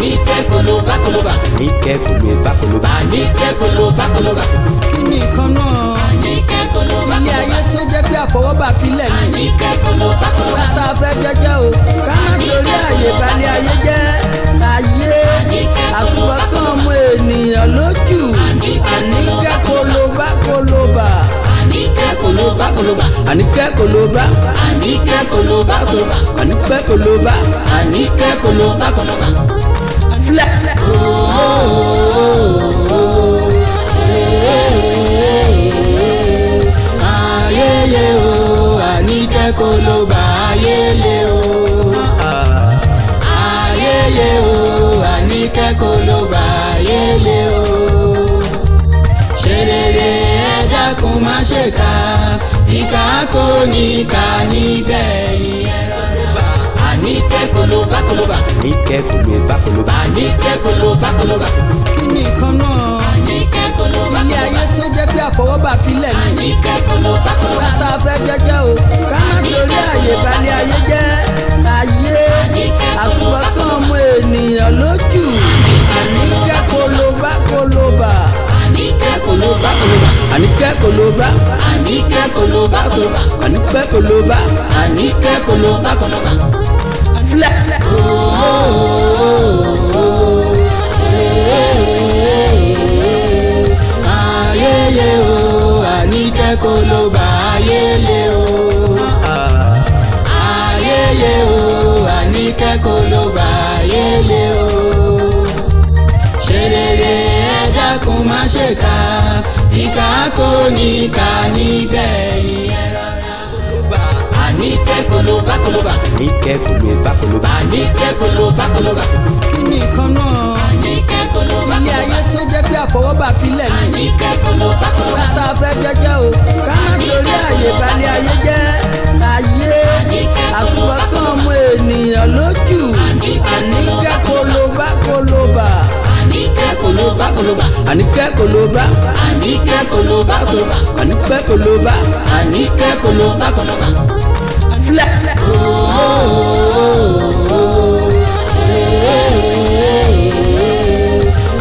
ANIKE KOLOBA-Yoruba. ANIKE KOLOBA-Yoruba. ANIKE KOLOBA-Yoruba. Kíni kan náà? ANIKE KOLOBA-Yoruba. Ilé ayé tó jẹ́ pé àfọwọ́bà filẹ̀ ni. ANIKE KOLOBA-Yoruba. Bàtà fẹ́ jẹ́jẹ́ o, ká má torí àyè balẹ̀ ayé jẹ́. Ayé àtúbọ̀tán ọmọ ènìyàn lójú. ANIKE KOLOBA-Yoruba. ANIKE KOLOBA-Yoruba. ANIKE KOLOBA. ANIKE KOLOBA-Yoruba. ANIKE KOLOBA. ANIKE KOLOBA-Yoruba. Flẹ̀. Ayele o, ANIKE KOLOBA, ayele o. Ayele o, ANIKE KOLOBA, ayele o. Ṣe rere ẹ dákun má ṣe kà, ìkà kò ní kà níbẹ̀ ìyẹn rọra. ANIKE KOLOBA-Yoruba. ANIKE KOLOBA-Yoruba. ANIKE KOLOBA-Yoruba. Kíni kan náà? ANIKE KOLOBA-Yoruba. Ilé ayé tó jẹ́ pé àfọwọ́bà filẹ̀ ni. ANIKE KOLOBA-Yoruba. Bàtà fẹ́ jẹ́jẹ́ o, ká má torí àyè balẹ̀ ayé jẹ́. Ayé àtúbọ̀tán ọmọ ènìyàn lójú. ANIKE KOLOBA-Yoruba. ANIKE KOLOBA-Yoruba. ANIKE KOLOBA. ANIKE KOLOBA-Yoruba. ANIKE KOLOBA. ANIKE KOLOBA-Yoruba. Flẹ̀. Ayele o, ANIKE KOLOBA, ayele o. Ayele o, ANIKE KOLOBA, ayele o. Ṣe rere ẹ dákun má ṣe kà, ìkà kò ní kà níbẹ̀ ìyẹn rọra. ANIKE KOLOBA-Yoruba. ANIKE KOLOBA-Yoruba. ANIKE KOLOBA-Yoruba. Kíni kan náà? ANIKE KOLOBA-Yoruba. Ilé ayé tó jẹ́ pé àfọwọ́bà filẹ̀ ni. ANIKE KOLOBA-Yoruba. Bàtà fẹ́ jẹ́jẹ́ o, ká má torí àyè balẹ̀ ayé jẹ́. Ayé àtúbọ̀tán ọmọ ènìyàn lójú. ANIKE KOLOBA-Yoruba. ANIKE KOLOBA-Yoruba. ANIKE KOLOBA. ANIKE KOLOBA-Yoruba. ANIKE KOLOBA. ANIKE KOLOBA-Yoruba. Flẹ̀.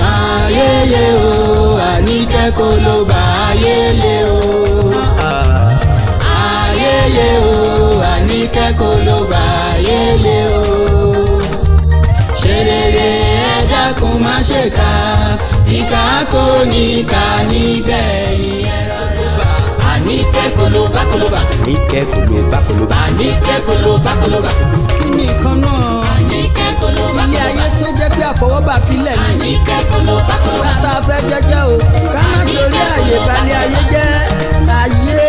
Ayele o, ANIKE KOLOBA, ayele o. Ayele o, ANIKE KOLOBA, ayele o. Ṣe rere ẹ dákun má ṣe kà, ìkà kò ní kà níbẹ̀ ìyẹn rọra. ANIKE KOLOBA-Yoruba. ANIKE KOLOBA-Yoruba. ANIKE KOLOBA-Yoruba. Kíni kan náà? ANIKE KOLOBA-Yoruba. Ilé ayé tó jẹ́ pé àfọwọ́bà filẹ̀ ni. ANIKE KOLOBA-Yoruba. Bàtà fẹ́ jẹ́jẹ́ o, ká má torí àyè balẹ̀ ayé jẹ́. Ayé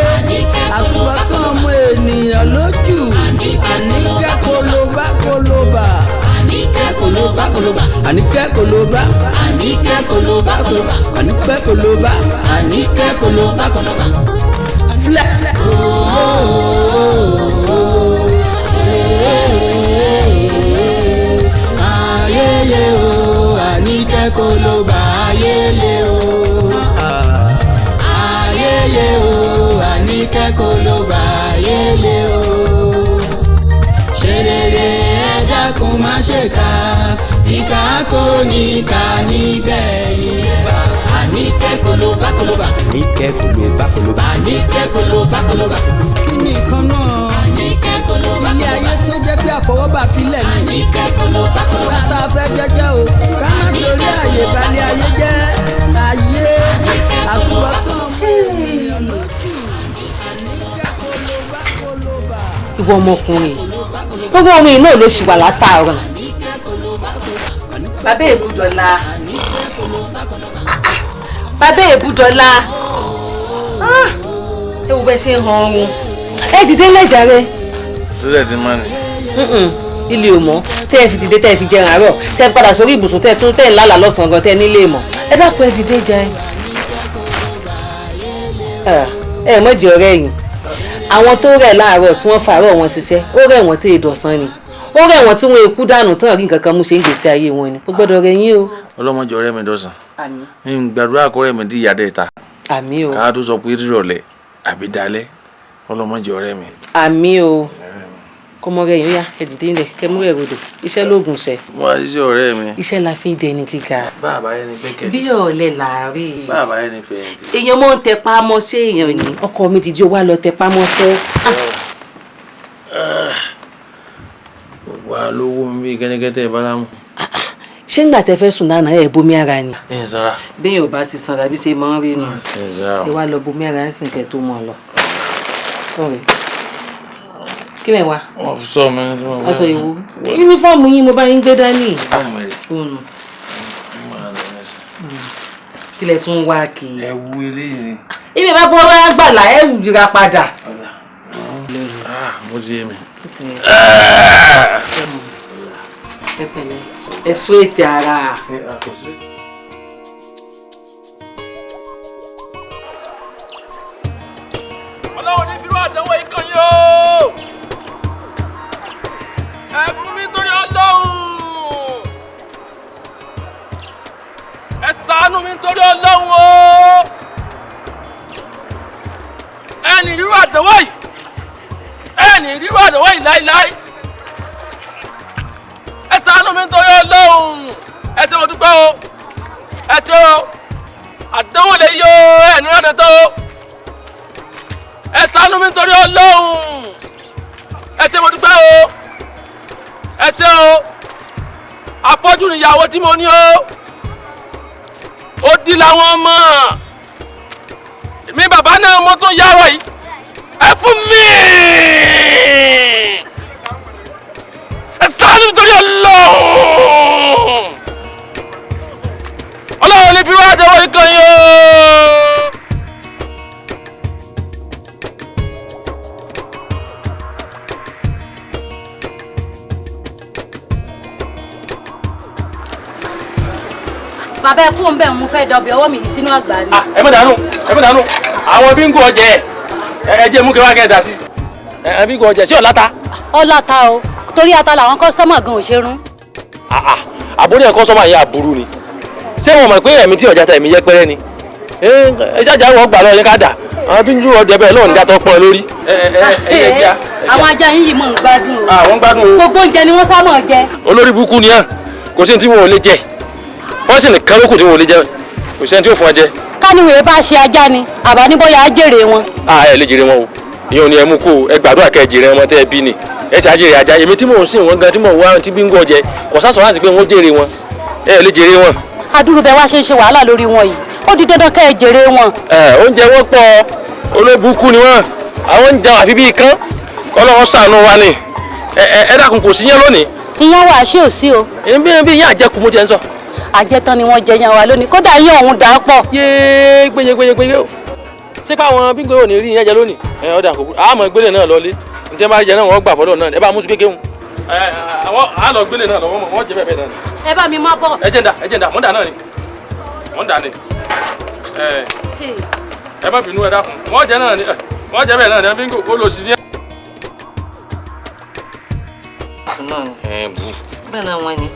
àtúbọ̀tán ọmọ ènìyàn lójú. ANIKE KOLOBA-Yoruba. ANIKE KOLOBA-Yoruba. ANIKE KOLOBA. ANIKE KOLOBA-Yoruba. ANIKE KOLOBA. ANIKE KOLOBA-Yoruba. Flẹ̀. Ayele o, ANIKE KOLOBA, ayele o. Ayele o, ANIKE KOLOBA, ayele o. Ṣe rere ẹ dákun má ṣe kà, ìkà kò ní kà níbẹ̀ ìyẹn. ANIKE KOLOBA-Yoruba. ANIKE KOLOBA-Yoruba. ANIKE KOLOBA-Yoruba. Kíni kan náà? ANIKE KOLOBA-Yoruba. Ilé ayé tó jẹ́ pé àfọwọ́bà filẹ̀ ni. ANIKE KOLOBA-Yoruba. Bàtà fẹ́ jẹ́jẹ́ o, ká má torí àyè balẹ̀ ayé jẹ́. Ayé àtúbọ̀tán ọmọ ènìyàn lójú. ANIKE KOLOBA-Yoruba. Ìwọ ọmọkùnrin gbogbo ọmọ yìí náà ló ṣì wà látàárọ̀. Bàbá Èbúdọ̀lá. Bàbá Èbúdọ̀lá. Ẹ wo bẹ ṣe ń han ọrùn. Ẹ dìde lẹ́jàre. Sílẹ̀ ti máa ní. Ilé ò mọ́ tẹ́ ẹ fi dìde tẹ́ ẹ fi jẹun àárọ̀ tẹ́ ẹ padà sórí ibùsùn tẹ́ ẹ tún tẹ́ ẹ ń lálàá lọ́sàn-án gan tẹ́ ẹ nílé mọ̀. Ẹ dákun ẹ dìde jẹ. Ẹ mọ̀jì ọ̀rẹ́ yìí. Àwọn tó rẹ̀ láàárọ̀ tí wọ́n fàárọ̀ wọn ṣiṣẹ́ ó rẹ̀ wọ́n tẹ́ ìdọ̀sán ni. Ó rẹ̀ wọ́n tí wọ́n ekú dànù tán rí nǹkan kan mú ṣe ń gbèsè ayé wọn ni. Ó gbọ́dọ̀ rẹ̀ yín o. Ọlọ́mọjọ ọ̀rẹ́ mi dọ̀sán. Àmín. Ń gbàdúrà kọ́rẹ́ mi di ìyá dẹ̀ ta. Àmín o. Ká tó sọ pé rírọ̀lẹ́ àbí dalẹ́. Ọlọ́mọjọ ọ̀rẹ́ mi. Àmín o. kọmọ rẹ yóò yá ẹdìdé ńlẹ kẹmú rẹ rodò iṣẹ́ lóògùn ṣẹ. mo wá sí ọ̀rẹ́ mi. iṣẹ́ la fi ń dẹni gíga. bàbá rẹ ni gbẹ́kẹ̀lé. bí ọ̀lẹ làárí. bàbá rẹ ni fẹ̀yìntì. èèyàn mọ́ ń tẹpá mọ́ṣẹ́ èèyàn ni ọkọ mi ti jó wá lọ tẹpá mọ́ṣẹ́. wà á lówó mi bí kẹ́tẹ́kẹ́tẹ́ ìbáramu. ṣé ńgbà tẹ fẹ́ sùn lánàá ẹ̀ bomi ara ni. ẹ sara. bẹ́ẹ̀ ò bá ti sanra bí ṣe máa ń rí nu. ẹ sara. ẹ wá lọ bomi ara ń sìn kẹ́ tó mọ̀ lọ. kí lẹ̀ wá. wọ́n sọ mi. aṣọ ìwo yúnífọ́ọ̀mù yín mo bá yín gbé dání. kí lẹ̀ tún wá kí. ẹ wú eléyìí. ibi bá bọ́ wá gbàlà ẹ̀ yíra padà. mo ti yé mi. ẹ pẹ̀lẹ́ ẹ sún ètì ara. ọlọ́run ní fírú àdánwò yìí kan yóò ẹ fún mi torí ọlọ́run ẹ ṣàánú mi torí ọlọ́run o ẹ ní rírú àdánwò yìí láíláí ẹ ṣàánú mi torí ọlọ́run ẹ ṣé mo dúpẹ́ o ẹ ṣé o àdánwò lè yọ ẹ ní ọ̀dọ̀ tó o ẹ ṣàánú mi torí ọlọ́run ẹ ṣé mo dúpẹ́ o ẹ ṣé o afọ́jú níyàwó tí mo ní o ó di làwọn ọmọ mi bàbá náà mo tún yàrá yìí ẹ fún mi ẹ ṣàánú mi torí ọlọ́run ní fi wá àdánwò yìí kan yìí o. bàbá ẹ fún bẹ́ẹ̀ mo fẹ́ dọ̀bì ọwọ́ mi yìí sínú àgbà ni. ẹ má dànù àwọn bíngò ọjẹ ẹ jẹ́ mú kí wá kẹ́ ẹ dà sí ẹ bíngò ọjẹ sí ọ̀láta. ọlọ́ta o torí ata làwọn kọ́sítọ́mà gan ò ṣe rún. àbúrò ẹ̀ kọ́sọ́mà yẹn àbúrú ni ṣé wọn mọ̀ pé ẹ̀mí tí ọjà ta ẹ̀mí yẹpẹrẹ ni ẹ jájà wọn gbà lọ yẹn ká dà àwọn bíngò ọjẹ bẹ́ẹ̀ lọ́ọ̀ ní dátọ́ pọ́n lórí. àwọn ajá yín yìí mọ̀ ń gbádùn o. àwọn gbádùn o. gbogbo oúnjẹ ni wọ́n sá mọ̀ jẹ. olórí burúkú ni hàn kò sí ní tí wọn ò lè jẹ wọ́n sì nìkan lókùn tí wọn ò lè jẹ kò sẹ́ni tí ó fún ọ jẹ. káníwèé bá ṣe ajá ni àbá ní bóyá á jèrè wọn. ẹ lè jèrè wọn o ìyẹn ò ní ẹ mú kó ẹ gbàdúrà kẹ́ ẹ jèrè ọmọ tẹ́ ẹ bí ni ẹ ṣe àjèrè ajá èmi tí mò ń sìn wọn gan tí mò ń wá tí bíngò jẹ kò sásọ láti pé wọn jèrè wọn ẹ lè jèrè wọn. adúrú bẹ wá ṣe ń ṣe wàhálà lórí wọn yìí ó di dandan kẹ́ ẹ jèrè wọn. oúnjẹ wọn pọ̀ olóbùkún ni wọn àwọn ń jẹun àfi bíi kán kọlọ́wọ́ ṣàánú wa ni ẹ dákun kò sí yẹn lónìí. ìyẹn wà ṣé ò sí o. bí yẹn àjẹkù mo jẹ ń sọ. àjẹtán ni wọ́n jẹ yan wa lónìí kódà yín ọ̀hún dà á pọ̀. yéé gbéyégbéyégbéyé o ṣé pé àwọn bíngò ò ní rí ìyẹn jẹ lónìí ọ̀dà àkókò àmọ́ gbélé náà lọ lé ǹjẹ́ bá jẹ náà wọ́n gbà fọ́dọ̀ náà ẹ bá mú sí kékeré àwọn àlọ́ gbélé náà lọ wọ́n jẹ bẹ́ẹ̀ náà ni. ẹ bá mi má bọ̀. ẹ jẹ́ ń dà mọ́ndà náà ni mọ́ndà ni ẹ má bínú ẹ dákun wọ́n jẹ náà ni wọ́n jẹ bẹ́ẹ̀ náà ni bíngò ó lọ sí ní. bẹ́ẹ̀ náà wọ́n ni.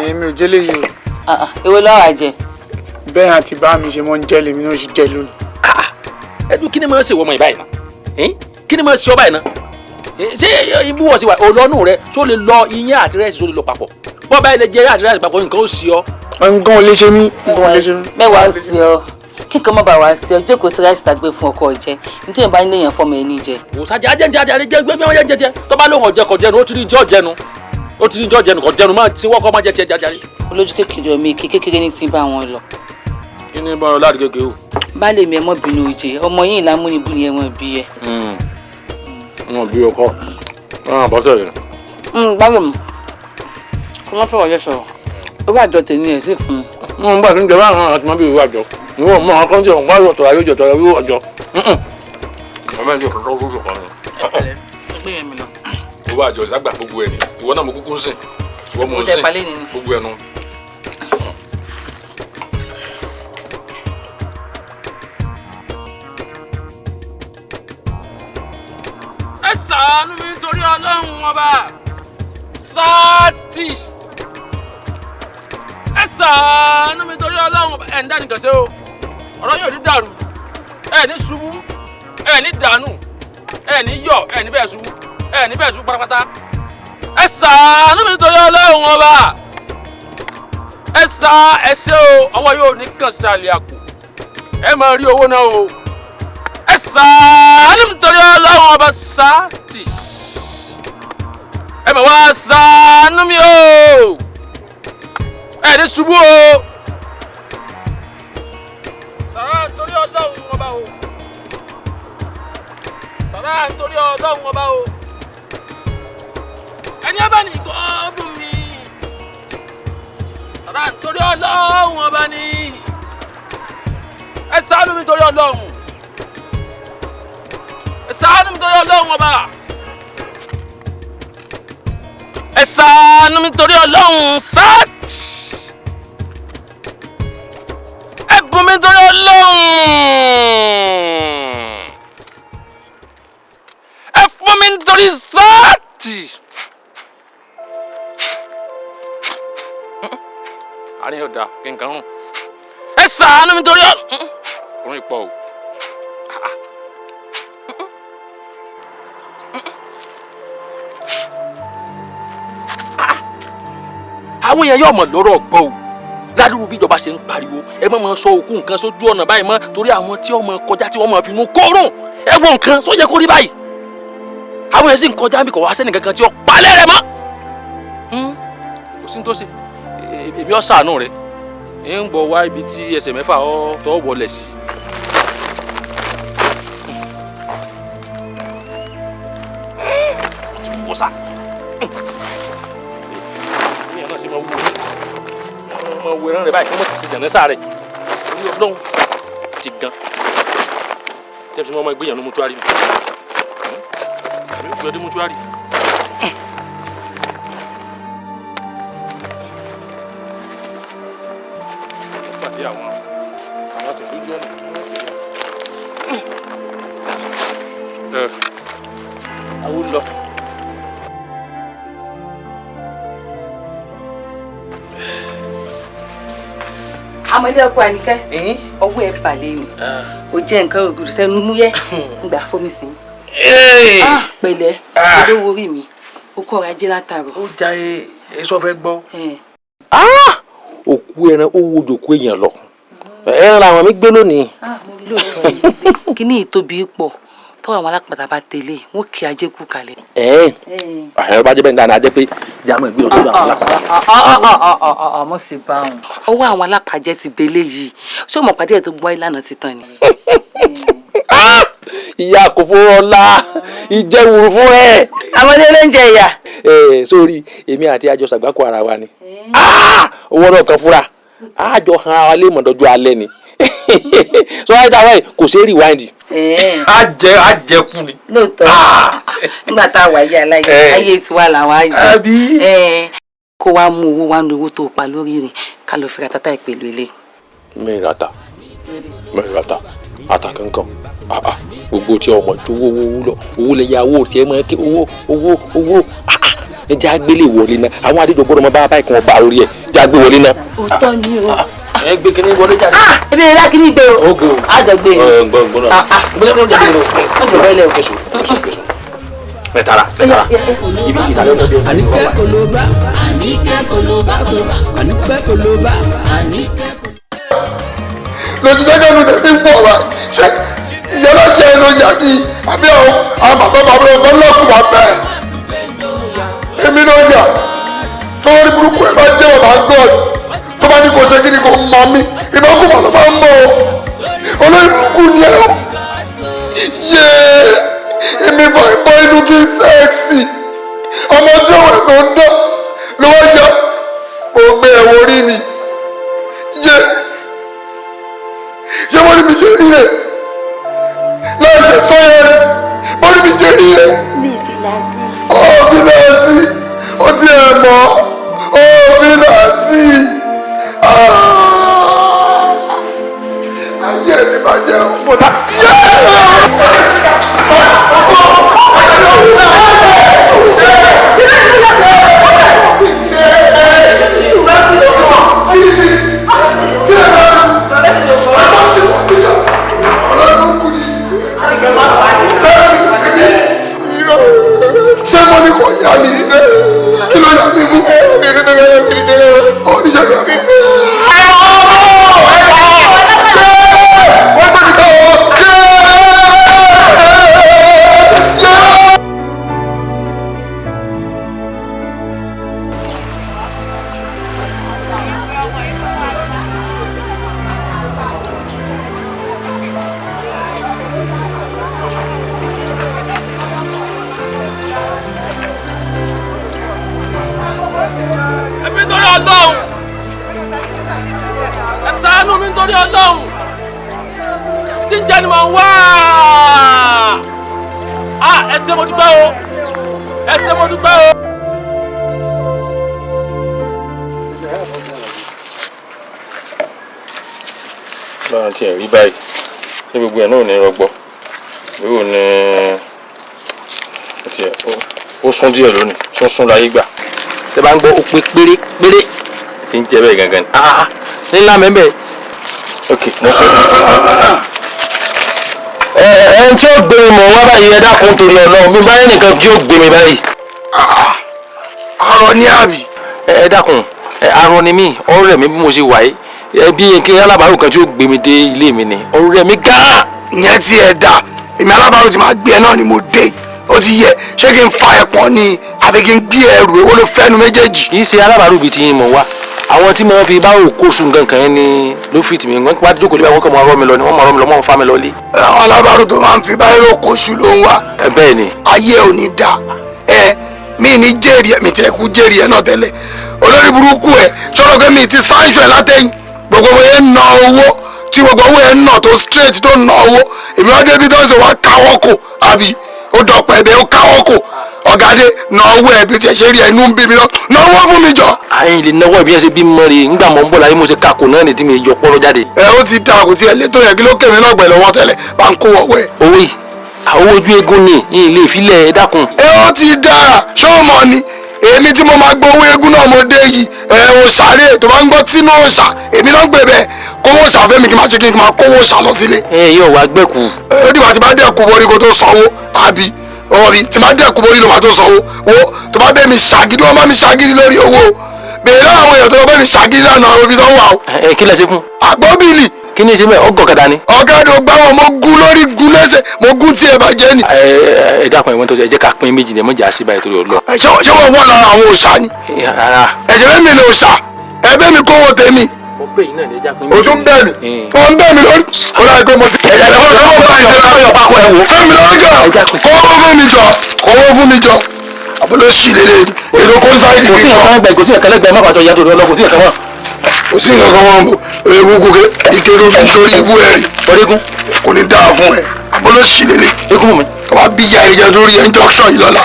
èmi ò jẹ́lé yìí o. èwo lọ́wọ́ àjẹ. bẹ́ẹ̀ àti bá mi ṣe mọ́ ń jẹ́ lèmi náà ṣe jẹ́ lónìí. ẹdun kí ni máa ṣe wọ́n mọ̀ ìbáyìí náà kí ni máa ṣe ọ báyìí náà ṣé ibi wọ́n ti wà olọ́nù rẹ ṣó lè lọ iyán àti rẹ́ẹ̀sì ṣó lè lọ papọ̀ bọ́ báyìí lè jẹ iyán àti rẹ́ẹ̀sì papọ̀ nǹkan ó ṣe ọ. nǹkan ò lè ṣe mí nǹkan ò lè ṣe mí. mẹ́wàá ó ṣe ọ kíkan má bàa wá sí ọ jókòó tí ráìsì tàgbé fún ọkọ jẹ nítorí bá nílé yẹn fọmọ ẹni jẹ. òsàjẹ ajẹjẹ gbẹgbẹ wọn jẹjẹ tó bá lóhùn ọjẹ kọjẹnu ó ti rí jọ jẹnu ó ti rí jọ jẹnu kọjẹnu máa ti wọ́kọ́ máa jẹ tiẹ̀ jáde. olójú kékeré omi èké kékeré ní ti bá wọn lọ. kí ni bá wọn láti kékeré o. baálé mi ẹ mọ bínú ìjẹ ọmọ yìí lámúnibú ni ẹwọn bí ẹ. wọn bí ọkọ wọn àbọ̀tẹ̀ rẹ. báwo mu kó wọn fọwọ́ yẹ sọ̀rọ̀ ó bá jọ tèmi ẹ̀ sí fún un. wọn bá ti ń jẹ báwọn àti máa bí ìwé àjọ ìwọ mọ àwọn kan tí wọn bá yọ tọrọ ayé jọ tọrọ ayé àjọ. ọmọ ẹni ọ̀sán tó kúrò kan ni. owó àjọ ìsàgbà gbogbo ẹ̀ ni ìwọ náà mo kúkú ń sìn ìwọ mo ń sìn gbogbo ẹ̀ nu. ẹ ṣàánú mi nítorí ọlọ́run ọba sáàtì ẹ ṣàánú mi nítorí ọlọ́run ọba ẹ̀ ń dá nìkan ṣe o ọ̀rọ̀ yóò ní dàrú. ẹ ní ṣubú ẹ ní dànù ẹ ní yọ̀ ẹ ní bẹ́ẹ̀ ṣubú ẹ ní bẹ́ẹ̀ ṣubú pátápátá ẹ ṣàánú mi nítorí Ọlọ́run ọba ẹ ṣe o ọwọ́ yóò ní kàn sàlẹ̀ àpò ẹ máa rí owó náà o ẹ ṣàánú mi nítorí Ọlọ́run ọba sáàtì ẹ máa wá ṣàánú mi o ẹ ní ṣubú o sàrà nítorí Ọlọ́run ọba o sàrà nítorí Ọlọ́run ọba o ẹni ọba ní kọ́ bù mí sàrà nítorí Ọlọ́run ọba ní ẹ ṣàánú mi nítorí Ọlọ́run ẹ ṣàánú mi nítorí Ọlọ́run ọba ẹ ṣàánú mi nítorí Ọlọ́run sáàtì ẹ gún mi nítorí Ọlọ́run ẹ fún mi nítorí sáàtì. àárín yóò da kí n kàn rún ẹ ṣàánú mi nítorí ọ̀run ìpọ̀ o. àwọn èèyàn yóò mọ̀ lọ́rọ̀ gbọ́ o ládùúgbò bí ìjọba ṣe ń pariwo ẹ má máa sọ òkú nǹkan sójú ọ̀nà báyìí mọ́ torí àwọn tí wọ́n máa kọjá tí wọ́n máa fi inú kórùn ẹ wo nǹkan sọ yẹ kó rí báyìí àwọn èèyàn sì ń kọjá bí kò wá sẹ́ni kankan tí wọ́n palẹ̀ rẹ̀ mọ́ kò sí ní tó ṣe èmi ọ̀ ṣàánú rẹ̀ ń gbọ́ wá ibi tí ẹsẹ̀ mẹ́fà ọ̀ tọ́ wọlé sí. wọ́n sá ìyẹn náà ṣe máa wo ẹran rẹ̀ báyìí kí wọ́n sì ṣe jẹ̀nẹ́sà rẹ̀ orí Ọlọ́run ti gan tẹ́lifí tí wọ́n máa gbéyàn ní mọ́túárì mi àbí ó gbé ọdún mọ́túárì. pàdé àwọn tó lójú ọ̀nà àwọn lọ. àmọ́lé ọkọ Àníkẹ́ ọwọ́ ẹ̀ balẹ̀ ni ó jẹ́ nǹkan ògùrù sẹ́nu múyẹ́ ńgbà fómi sí i. pẹ̀lẹ́ olówó orí mi ó kọ́ra ajé látàrọ̀. ó já èso fẹ́ gbọ́. òkú ẹran ó wo jòkó èèyàn lọ ẹran làwọn mi gbé lónìí. mo rí lóòótọ́ yìí kíní ìtóbi pọ̀ tọ́wọ́ àwọn alápàtà bá tẹ̀lé wọn kì í ajé kú kalẹ̀. àyẹ̀wò bá jẹ́ bẹ́ẹ̀ dáná jẹ́ pé jàmọ́ ìgbé ọ̀tún àwọn alápàtà. àmọ́ sì bá wọn. ọwọ́ àwọn alápàjẹ́ ti belé yìí ṣé o mọ̀ pàdé ẹ̀ tó gbọ́ ìlànà títàn ni. ìyá kò fún ọlá ìjẹwùrù fún ẹ. àmọ́lé ló ń jẹ ìyá. sórí èmi àti àjọ ṣàgbákò ara wa ni owó náà kan fúra àjọ han ara lè mọ̀ dọ́jú alẹ́ ni so láti àwọn yìí kò ṣeé rewind. àjẹkù ni. lóòótọ́ nígbà tá a wà yí aláyé ayé tiwa làwọn àjẹ kó wá mú owó wá ní owó tó pa lórí rìn ká lọ fira tata ìpèlú ilé. mẹ́rin ata ata kankan gbogbo tí ọmọ tó owó lọ owó lè ya owó tí ẹ máa ké owó ẹ jẹ́ àgbélé wọlé náà àwọn àdéjọ gbọ́dọ̀ máa bá báyìí kan bá orí ẹ̀ jẹ́ àgbé wọlé náà. òótọ́ ni o. ẹ gbé kíní wọlé jáde. ebi ìlà kíní gbé o. oge o. àjọ gbé o. gbọ́dọ̀ gbọ́dọ̀ kó jáde o. ọjọ́ bẹ́ẹ̀ lẹ o. èso mẹ́tara. ibi ìta lọ́dọ̀ bí o. Àníkẹ́ Kòlóbá. Àníkẹ́ Kòlóbá. Àníkẹ́ Kòlóbá. Àníkẹ́ lójú jẹ́jẹ́ ló tẹ̀lé ń bọ̀ wá ṣé ìyálà jẹ́ ló yà ní àbí àwọn bàbá ọkọ̀ lọ́kùn wá bẹ́ẹ̀ èmi ló yà tó rí burúkú ẹ̀ bá jẹ́ bàbá god tó bá ní kò ṣe kí ni kò mọ̀ mí ìbákùn mọ̀ ló máa ń mọ̀ ọ́ olórí burúkú ni ẹ̀ yé èmi bọ́ inú kí n sẹ́ẹ̀sì ọmọ tí òun tó ń dán ló wá yá ògbé ẹ̀wọ̀ orí mi yé ṣé wọ́n ní mi jẹ́ rí rẹ̀ láì jẹ́ sọ́yẹ́ rẹ̀ wọ́n ní mi jẹ́ rí rẹ̀. mi fìlàsì. fìlàsì ó ti ẹ̀ mọ́ fìlàsì ayé ẹ̀ ti bàjẹ́ o. wá ẹ ṣé mo dúpẹ́ o ẹ ṣé mo dúpẹ́ o. báwo ti ẹ̀ rí báyìí ṣé gbogbo ẹ̀ náà ní rọgbọ yóò ní ó sún díẹ̀ lónìí sún láyé gbà tẹ bá ń gbọ́ ó pé péré tí ń jẹ́ bẹ́ẹ̀ gangan ní ńlá mẹ́bẹ̀ẹ́ ok mo sọ ẹni tí ó gbé mi mọ̀ wá báyìí ẹ dákun torí Ọlọ́run mi báyìí nìkan tí ó gbé mi báyìí. arọ ní àbí. ẹ dákun arọ ni mí ọ̀rẹ́ mi bí mo ṣe wà yìí bí kí alábàárù kan tí ó gbé mi dé ilé mi ni ọ̀rẹ́ mi gán. ìyẹn tí ẹ dá èmi alábàárù tí máa gbé ẹ náà ni mo dé ó ti yẹ ṣé kí n fa ẹ̀pọ̀n ni àbí kí n gbé ẹrù èwo ló fẹ́nu méjèèjì. kì í ṣe alábàárù bíi ti yín mọ̀ wá àwọn tí mo fi bá òkóṣù nǹkan yẹn ni ló fi tì mí wọ́n wá jókòó lé wọn kọ́ mọ́ ọ̀rọ̀ mi lọ ni wọ́n mọ̀ ọ̀rọ̀ mi lọ mọ́ fa mi lọ lé. àwọn alábàárù tó máa ń fi báyìí òkóṣù ló ń wá. bẹ́ẹ̀ ni. ayé ò ní da mi ní jẹ́rìí ẹ̀ mi tẹ́ kú jẹ́rìí ẹ̀ náà tẹ́lẹ̀ olórí burúkú ẹ̀ sọ̀rọ̀ pé mi ti sáńṣọ ẹ̀ látẹ̀yìn gbogbo ẹ̀ ń ná owó tí gbogbo owó ẹ̀ ń ná tó straight tó ń ná owó èmi wá débi tó ń sọ wá káwọ́ kò àbí ó dọ̀pọ̀ ẹ̀bẹ̀ ó káwọ́ kò ọ̀gádé ná owó ẹ̀ bí tiẹ̀ ṣe rí ẹnu ń bí mi lọ ná owó fún mi jọ. àyìn lè náwó ìbí yẹn ṣe bí mọ́ rè ńgbà mọ́ ń bọ̀ láyé mo ṣe kakò náà ní tí mi yọ pọ́lọ́ jáde. ó ti da kò tiẹ̀ létò yẹn kí ló kèmí náà gbẹ̀ lọ́wọ́ tẹ́lẹ̀ bá ń kó ọwọ́ ẹ̀. owó yìí àwọn ojú eégún ni ilé ìfilẹ̀ ẹ dákun. ó ti da ṣé o mọ̀ ni èmi tí mo máa gbowó eégún náà mo dé yìí òṣàrè tó bá ń gbọ́ tínú òṣà èmi náà gbé bẹ́ẹ̀ kówó òṣà fẹ́mi kí n máa ṣe kí n máa kówó òṣà lọ sílé. yóò wá gbẹ́kù. ó dìgbà tí bá dẹ́kun borí kó tó sanwó àbí ọ̀rí tí bá dẹ́kun borí ló máa tó sanwó wo tó bá bẹ́ẹ̀ mi ṣàgídí wọ́n bá mi ṣàgídí lórí owó bèèrè àwọn èèyàn tó bá bẹ́ẹ̀ mi ṣàgídí lánàá omi tó wà o. kí lẹ ṣe fún. àgbọ̀bìlì. kí ni ṣe bẹ́ẹ̀ ọgọ̀ kẹta ni. ọ̀kadà gbá wọn mo gún lórí gún lẹ́sẹ̀ mo gún tí ẹ bá jẹ́ ni. ẹ dákun ẹ̀wọ̀n tó ṣe ẹ jẹ́ ká pín méjì ní ẹ mọ̀jà sí báyìí torí Ọlọ́run. ṣé wọ́n wọ́n lára àwọn òòṣà ni. ẹ̀jẹ̀ mi lè òòṣà ẹbẹ́ mi kówó tèmi. o tún bẹ́ẹ̀ mi wọ́n ń bẹ́ẹ̀ mi lórí. ó dáa pé mo ti. ẹ̀jẹ̀ mi lọ́wọ́ bá yẹn lọ́wọ́ bá kọ́ ẹ wò. fẹ́mi lórí jọ kówó fún mi jọ àbúrò sì lélẹ̀ èrò kó sáyé kò sí nǹkan gbẹ kò sí nǹkan lẹgbẹ má bàjọ ìyá tó lọ kò sí nǹkan wọn. kò sí nǹkan kan wọn bò ewu gòkè ìkéré omi sórí ibú ẹ rí. orígun. kò ní dáa fún ẹ àbúrò sì lélẹ̀. eégún mi. tọ́ba bí ìyá ìjọ tó rí injunction yìí lọ́la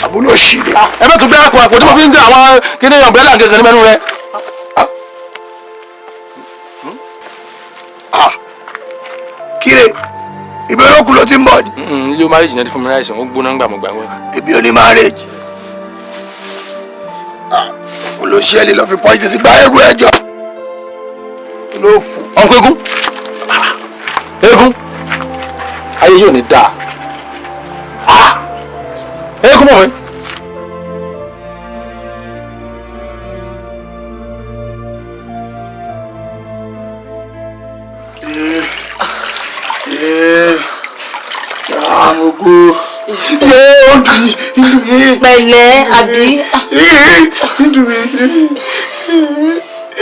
àbúrò sì lè. ẹ bẹ́ẹ̀ tún gbé àpò tí mo fi ń gbé àwọn kíní ọ̀bẹ́là gẹ̀gẹ̀ ní mẹ́nu rẹ. kíre ibi olókùn ló ti ń bọ̀ ni. ilé marriage náà ti fún mi láìsàn ó gbóná gbà mọ́ gbàgbọ́. ibi oní marriage olóṣèlú lọ fi pọ́ìsì sí gba ẹrù ẹjọ́ ló fún. ọ̀nkọ́ eégún eégún ayé yóò ní dáa eégún mọ̀ mi. Amogo pẹ̀lẹ́ àbí.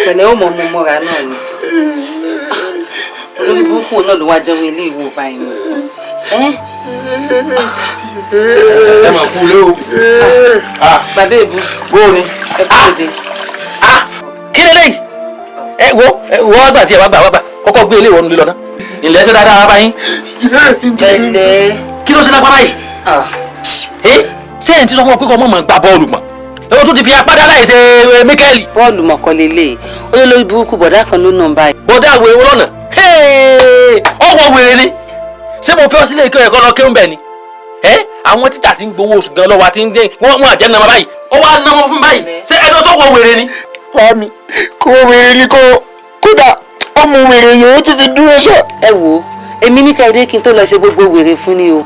pẹ̀lẹ́ ó mọ̀ mọ́ mọ́ra náà ni olórí burúkú náà ló wá dánwó ilé ìwò báyìí ni. ẹ mà kú lé o. bàbá èbú bóòni. ẹ kú òde. kí lélẹ́yìí ẹ wọ́n wá gbà tí ẹ wá gbà kọ́kọ́ gbé ilé ìwọ́nu lílọ náà ilẹ̀ ṣe dáadáa bá yín. pẹ̀lẹ́. kí ló ṣe lápá báyìí. ṣé ẹ̀ ń ti sọ fún ọ pé kọ́ ọmọ mọ̀ gba bọ́ọ̀lù mọ̀ èwo tó ti fi apá dáláì ṣe Míkẹ́lì. bọ́ọ̀lù mọ̀kànlélẹ̀ ó lé lórí burúkú bọ̀dá kan ló nà báyìí. bọ̀dá àwòrán wọn lọ́nà ọwọ́ wèrè ni ṣé mo fẹ́ ọ sílé ìkọ́ ẹ̀kọ́ lọ kéwòn bẹ́ẹ̀ ni àwọn tíjà ti ń gbowó oṣù gan lọ́wọ́ àti ń dé wọ́n àjẹ́ nàmọ́ báyìí ó wá nàmọ́ fún báyìí ṣé ẹjọ́ tó wọ wèrè ni. Mami kò wèrè ni kódà ọmọ wèrè yòó ti fi dúró ṣá. ẹ wo èmi ní káyọ̀dé kí n tó lọ ṣe gbogbo wèrè fún ni o.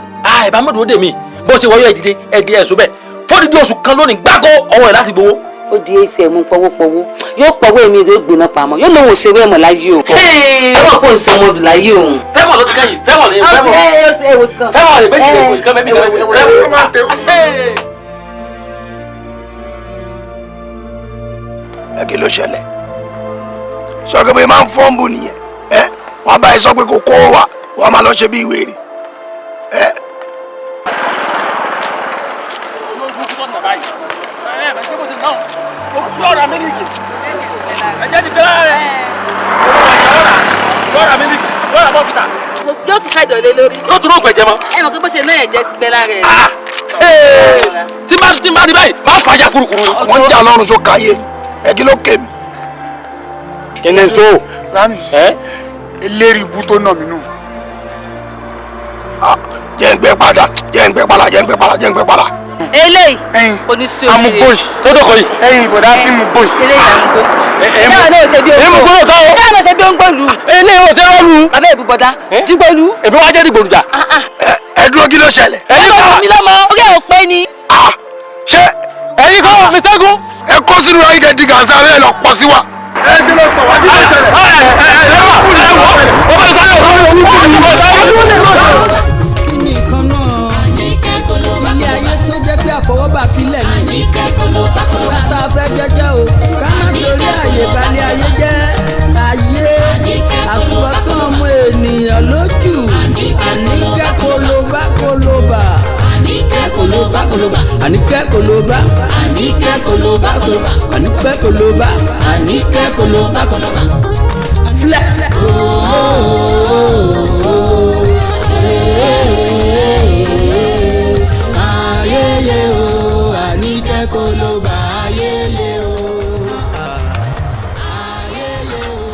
ìbámu dòó dè mí bó ṣe wọ́yọ̀ ẹ̀dí ẹ̀sùn bẹ́ẹ̀ fọ́dídé oṣù kan lónìí gbáko ọwọ́ ẹ̀ láti gbowó. ó di atm pọwọ́pọwọ́ yóò pọ̀wọ́ èmi rẹ̀ gbóná pamọ́ yóò lóun òṣèré ẹ̀mọ̀ láyé o. ẹ wọ́n kó nsọmọ dùn láyé òun. fẹ́mọ̀ ló ti kẹ́yìn fẹ́mọ̀ lè méjì lè kò ìkan mẹ́bí ẹ kí ló ṣẹlẹ̀ sọ pé bóyá máa ń fọ́ǹbù nìyẹn wọ́n bá ẹ sọ pé kò kó wa wọ́n máa lọ ṣe bí wèrè. Lọ́ra mílíkì. Ẹ̀jẹ̀ ti fẹ́ràn rẹ̀. Lọ́ra mílíkì. Lọ́ra bọ́fìtà. yóò tún kájọ lé lórí. yóò tún rògbẹ̀ jẹ mọ́. ẹ mọ̀ pé bó ṣe náà ẹ̀jẹ̀ sí gbẹ lára ẹ̀. tí má ní báyìí máa fàájà kurukuru. wọ́n ń jà lọ́rùn tó káyé ẹ̀gí ló ké mi. kí ni so. Rami eléri ibú tó nà mí nù. jẹ́ ń gbé padà. eléyìí oníṣẹ́ òye amúgbòyì tó dọ̀kọ̀ yìí. ẹ̀yin ìbọ̀dá tí mo gbòyì. eléyìí àmúgbò. náà náà ṣe bí ó ń gbò. náà náà ṣe bí ó ń gbòlù. eléyìí ò ṣe rọ́ọ̀lù. bàbá ìbùbọ̀dá dìgbòlù. èmi wá jẹ́ dìgbòlù jà. ẹ dúró kí ló ṣẹlẹ̀. ẹ̀yin kọ́ mi lọ́mọ orí ẹ̀ ò pé ni. ṣé ẹ̀yin kọ́ mi ṣẹ́gun. ẹ kó sínú ayé kẹ́ẹ̀dì gàzá rẹ̀ lọ pọ̀ sí wa. ẹ ṣe lọ pọ̀ wá kí ló ṣẹlẹ̀. nìkan náà ilé ayé tó jẹ́ pé àfọwọ́bà filẹ̀ ní tá a fẹ́ jẹ́jẹ́ o ká má torí àyè balẹ̀ ayé jẹ́ ayé àtúbọ̀tán ọmọ ènìyàn lójú Àníkẹ́ kólóbá kólóbá Àníkẹ́ kólóbá kólóbá Àníkẹ́ kólóbá Àníkẹ́ kólóbá kólóbá Àníkẹ́ kólóbá Àníkẹ́ kólóbá kólóbá filẹ̀. ayẹyẹ o Àníkẹ́ kólóbá ayẹyẹ o ayẹyẹ o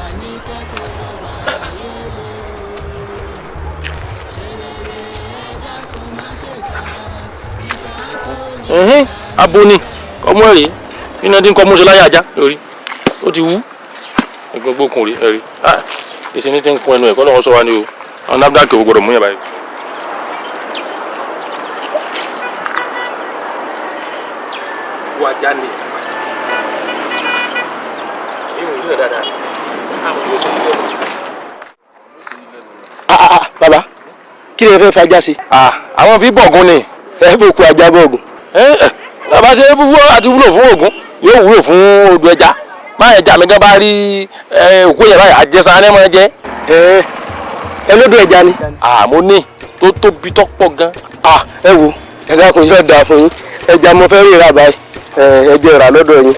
Àníkẹ́ kólóbá ayẹyẹ o. aboni ọmọ ẹ̀rí iná tí ń kọ́ mọ́ṣẹ́ láyé ajá lórí ó ti wú gbogbo kun rí ẹ̀rí ìṣe ní ti ń kun ẹnu ẹ̀kọ́ lọ́wọ́ sọ wa ni o àwọn NAFDAC ò gbọdọ̀ mú yàn báyìí. wájà ni ìwé ìlú ẹ̀ dáadáa àwọn yóò ṣe ní lẹ́nu. bàbá kí ni ẹ fẹ́ fajá sí. àwọn fi bọ̀gùn ni. ẹ fẹ́ kó ajá bọ̀gùn. bàbá ṣe wúwo àti wúlò fún ògùn yóò wúlò fún odò ẹja máa ẹja mi gan bá rí òkú yẹn báyìí àjẹsán ẹ máa jẹ. ẹ lódò ẹja ni. mo ní tó tóbi tó pọ̀ gan. ẹ wo ẹ̀ka kò yóò dáa fún yín ẹja mo fẹ́ rí ra báyìí ẹ jẹ́ ra lọ́dọ̀ yín.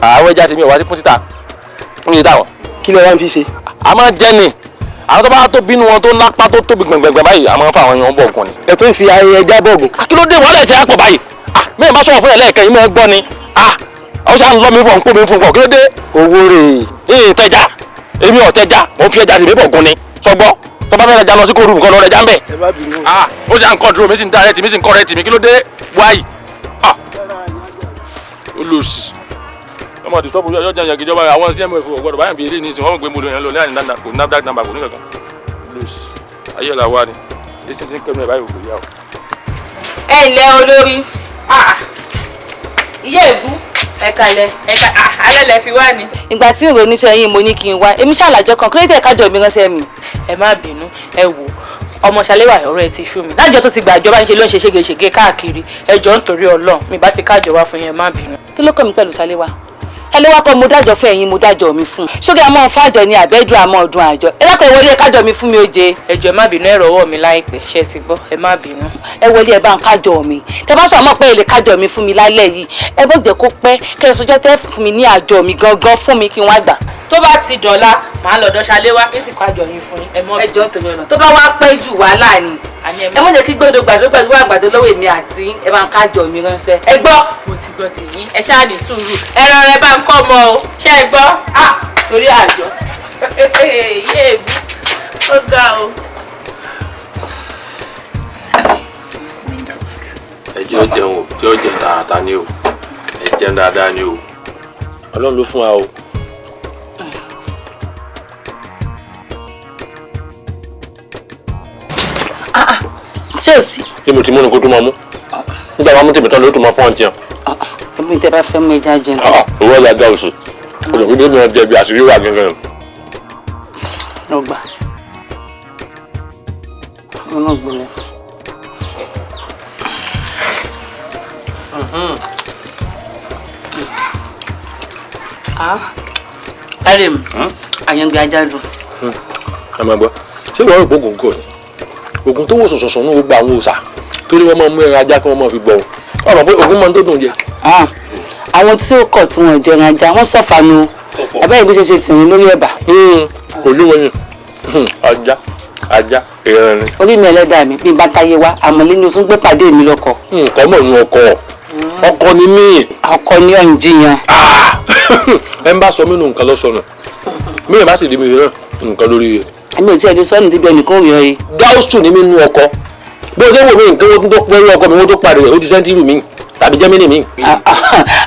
àwọn ẹja tèmi ò wá sí fún títà ń yé táwọn. kí lẹ wá ń fi ṣe. a máa jẹ ni àwọn tó bá tó bínú wọn tó lápá tó tóbi gbẹ̀ngbẹ̀ngbẹ̀ báyìí a máa ń fa àwọn èèyàn bọ̀gùn ni. ẹ tó ń fi ẹja bọ̀gùn. kí ló dé wọlé ẹsẹ̀ àpọ̀ báyìí mẹ́rin bá sọ̀rọ̀ fún ẹ̀ lẹ́ẹ̀kẹ́ yìí máa gbọ́ ni àwọn sáà ń lọ́ mi fún ọ̀npọ̀ mi fún kọ̀ kí ló dé. owó rè tẹja èmi ò tẹja mo fi ẹja tèmi bọ̀gùn ni sọgbọ́ tó bá fẹ́ ẹja lọ sí kóòrù nǹkan lọ rẹ̀ já ń bẹ̀. ó ṣe à ń kọ́ dúró mi sì ń darẹ́ tì mí sì ń kọ́ rẹ̀ tì mí kí ló dé wáyì. olùsì ọmọ àti tọ́pù yọjọ́ ìyàgì ìjọba àwọn cmf ọgbọ́dọ̀ báyìí bèèrè ní ìsìn wọ́n gbé múlò yẹn lọ lẹ́yìn kò NAFDAC nàmbà kò ní kankan olùsì ayé là wá ni èsì sí kẹ́mi ẹ̀ báyìí kò yá o. ẹ ǹlẹ́ olórí ìyá èbú ẹ̀kalẹ̀ alẹ́ lẹ fi wá ni. ìgbà tí ìròyìn oníṣẹ́ yín mo ní kí n wá èmi ṣàlàjọ kan kí ló dé kájọ mi ránṣẹ́ mi. ẹ má bínú ẹ wò ọmọ ṣàléwà ọ̀rọ̀ ẹ ti ṣú mi lájọ tó ti gbà àjọba ń ṣe ló ń ṣe ségesège káàkiri ẹjọ́ nítorí Ọlọ́run mi bá ti kájọ wá fún yẹn má bínú. kí ló kọ́ mi pẹ̀lú ṣàléwà ẹlẹ́wà kọ́ mo dájọ́ fún ẹ̀yin mo dájọ́ mi fún ṣókè àmọ́ fàjọ ni àbẹ́dùn àmọ́ ọdún àjọ ẹ lákọ̀ ìwọlé kájọ mi fún mi ó jẹ. ẹjọ́ ẹ má bínú ẹ rọwọ́ mi láìpẹ́ ṣe ti gbọ́ ẹ má bínú. ẹ wọlé ẹ bá ń kájọ mi tẹ bá sọ àmọ́ pé èlé kájọ mi fún mi lálẹ́ yìí ẹ bọ́ jẹ́ kó pẹ́ kẹ́ ẹ sọjọ́ tẹ́ fún mi ní àjọ mi gangan fún mi kí n wá gbà. tó bá ti dọ̀la màá lọ́dọ̀ ṣàléwà kí sì kájọ yín fún yín. ẹjọ́ nítorí ọ̀nà tó bá wá pẹ́ jù wàhálà ni ẹ mọ̀ jẹ́ kí gbọ́dọ̀ gbàdúrà àgbàdo lọ́wọ́ èmi àti ẹ bá ń kájọ mi ránṣẹ́. ẹ gbọ́. mo ti gbọ́ ti yín ẹ ṣáà ní sùúrù ẹran rẹ bá ń kọ́ mọ́ o ṣé ẹ gbọ́. torí àjọ yé èbú ó ga o. ẹ jẹ́ ó jẹun o jẹ́ ó jẹ tààtà ni o ẹ jẹun dáadáa ni o Ọlọ́run ló fún wa o. ṣé o sí. bí mo ti mú ni kó tó máa mú nígbà máa mú tèmi tán ló tó máa fọ́n jẹun. ẹbí tẹ bá fẹ́ mú ẹja jẹun. owó ọ̀la dá oṣù olùkíndé mi jẹ bí àṣírí wà gẹ́gẹ́. lọ́gbà ọlọ́gbọ̀lẹ̀. ẹ̀rẹ̀ mi àyàngbé ajá dùn. ẹ máa gbọ́ ṣé ìwọ rò pé oògùn kò ní oògùn tó wò sọ̀sọ̀sọ̀ ní gbogbo àwọn òòṣà torí wọ́n máa mú ẹran ajá kí wọ́n máa fi gbọ́ ọ ọ̀rọ̀ pé oògùn máa ń tó dùn jẹ. àwọn tí ó kọ̀ tí wọ́n jẹran ajá wọ́n sọ̀fànù ẹ̀bẹ́ ìbí ṣe tìrín lórí ẹ̀bà. olúwẹ̀yìn ajá. ajá ìran ni. orí mi ẹlẹ́dàá mi bí n bá táyé wá àmọ́lé ni o tún gbé pàdé mi lọ́kọ. nǹkan mọ̀ ní ọkọ ni mí. ọkọ ni ọ̀ ń jiyàn. ẹ ń bá sọ mí nù nǹkan lọ́sọ̀nà mí ì bá sì di mi rẹ̀ nǹkan lórí rẹ̀. èmi ò tí ẹ lè sọ ní débi ẹnìkan òyìn ọyẹ. gáúsù ni mí nú ọkọ bó ṣe wò mí nǹkan wọ́n tó pẹ́rú ọkọ mi wọ́n tó parí rẹ̀ ó ti sẹ́ńtírù mi tàbí jẹ́mínì mi.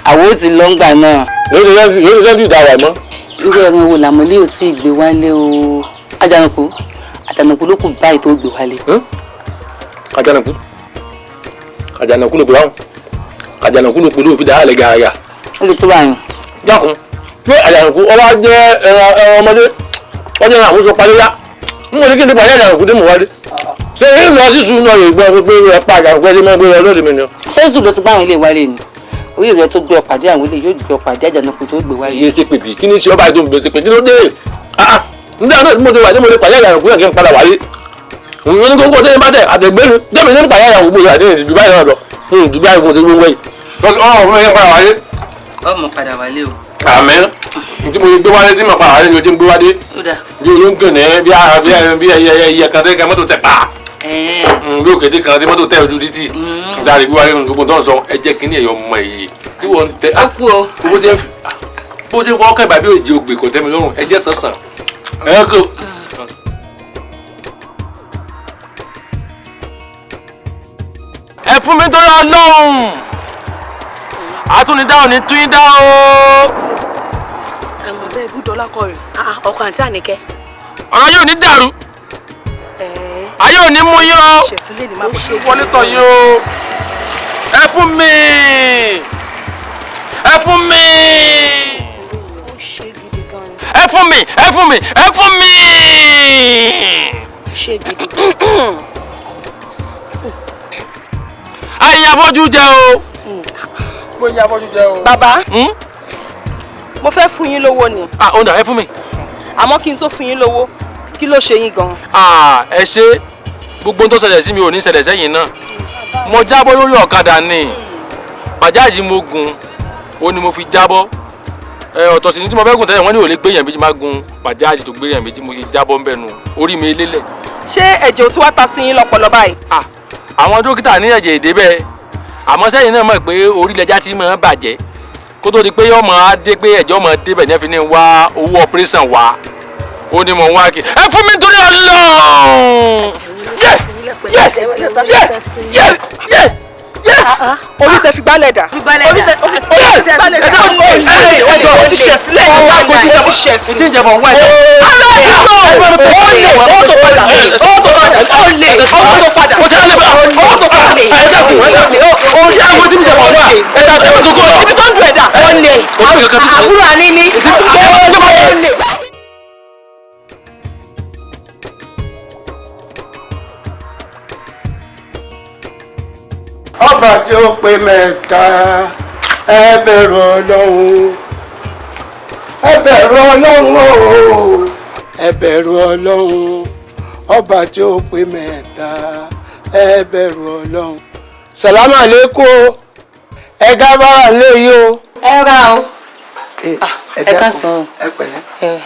àwọn ò ti lọ ń gbà náà. lórí sẹ́ńtírù dáwà mọ́. irú ẹran wo làmọ́lé ò tí ì gbé wálé o. àjànàkú ló kù báyìí tó gbé wálé. àjànàkú ló pè wáhùn àjànàkú ló pè ló fi dáhà lẹ́gà àyà. ó lè tó báyìí. dákun pé àjànàkú ọba jẹ́ ẹran ọmọdé wọ́n jẹ́ àwọn oṣù paléyà n kò ní kí n ti pàdé àjànàkú dé mọ̀ wálé. ṣé èyí lọ sí sùn náà yóò gbọ́ pé ẹ pa àjànàkú ẹ ti máa gbé wọn lóde mi ni. ṣé sùn ló ti bá àwọn ilé wálé ni orí rẹ tó gbé ọ̀pàdé àwọn ilé yóò gbé ọ̀pàdé àjànàkú tó gbé wálé. iye ṣe pèbí kí ni ṣe ọba ètò ìbẹ̀sẹ̀ pé kí ló dé nígbà náà tí mo ti wà ní mo lè pàdé àjànàkú yẹn kí n padà wálé. òun ní kókó tẹ́lẹ̀ bá tẹ̀ àtẹ̀gbẹ́ni jẹ́mi ní pàdé àjànàkú gbòòrò àti ìdìbò báyìí náà lọ ìdìbò báyìí mo ti gbówó yìí. ọmọ padà wálé o. àmín tí mo gbé wálé tí mo padà wálé ni o ti ń gbé wálé. bí olóńgbò ní bí ẹyẹ kan tẹ́ ka mọ́tò tẹ̀ pa. bí òkété kan tí mọ́tò tẹ̀ ojú títì. dáre bí wálé gbogbo tó ń sọ ẹ jẹ́ kínní ẹ̀yọ́ mọ èyí. tí wọ́n tẹ bó ṣe fọ́ ọkọ̀ ìbàbí òjì ògbè kò tẹ́ mi lọ́rùn ẹ jẹ́ sàn-sàn. ẹ fún mi tó yọ lọ́hùn àtúnidá ò ní tún yín dá o. ẹ̀mọ̀ bẹ́ẹ̀ ibùdó lákọ̀ rẹ̀ ọkọ̀ àǹtí Àníkẹ́. ọ̀rọ̀ yóò ní dàrú ayé ò ní mú yín o ó ṣe wọlé tọ̀ yín o. ẹ fún mi ẹ fún mi ẹ fún mi ẹ fún mi ẹ fún mi. ṣé gidi gan. ayé afọ́jú jẹ o. mo yẹ afọ́jú jẹ o. bàbá mo fẹ́ fún yín lówó ni. ó dà ẹ fún mi. àmọ́ kí n tó fún yín lówó kí ló ṣe yín gan. ẹ ṣe gbogbo tó ṣẹlẹ̀ sí mi ò ní ṣẹlẹ̀ sẹ́yìn náà mo jábọ́ lórí ọ̀kadà ni bàjáàjì mo gùn ó ní mo fi jábọ́ ọ̀tọ̀ sí ní tí mo fẹ́ gùn tẹ́lẹ̀ wọ́n ní ò lè gbé yẹn méjì má gun bàjáàjì tó gbé yẹn méjì mo ṣe jábọ́ ń bẹ̀ nù orí mi lélẹ̀. ṣé ẹ̀jẹ̀ ò tí wá ta sí yín lọ́pọlọ báyìí. àwọn dókítà ní ẹ̀jẹ̀ èdè bẹ́ẹ̀ àmọ́ sẹ́yìn náà mọ̀ pé orílẹ̀-èdè ti máa ń bàjẹ́ kó tó di pé yọ̀ọ́ máa dé pé ẹ̀jẹ̀ ọmọ débẹ̀ ní ẹ fi ní wá owó ọpẹ́rẹ́sàn wá ó ní mò ń wá kí ẹ fún mi torí Ọlọ́run. orí tẹ fi gbálẹ̀ dà. orí tẹ fi gbálẹ̀ dà. o ti ṣẹ̀ sílẹ̀ o ti ṣẹ̀ sí. ìtí ìjẹ̀bọ̀ ń wá ẹ̀jẹ̀. owó tó padà owó tó padà o ti rán lẹ́bàá owó tó padà ẹ̀jẹ̀ kù o ní àwọn tí mi jẹ̀bọ̀ wá ẹ̀jẹ̀ àti ẹ̀jẹ̀ tó kọ́. ibi tó ń dùn ẹ̀dá. àbúrò àníní. ọba tí ó pé mẹ́ta ẹ bẹ̀rù Ọlọ́run ẹ bẹ̀rù Ọlọ́run o ẹ bẹ̀rù Ọlọ́run ọba tí ó pé mẹ́ta ẹ bẹ̀rù Ọlọ́run. sàlámù àlékún ẹ gábàrà léyìí o. ẹ ra o. ẹ ká sọ ọ. ẹ pẹ̀lẹ́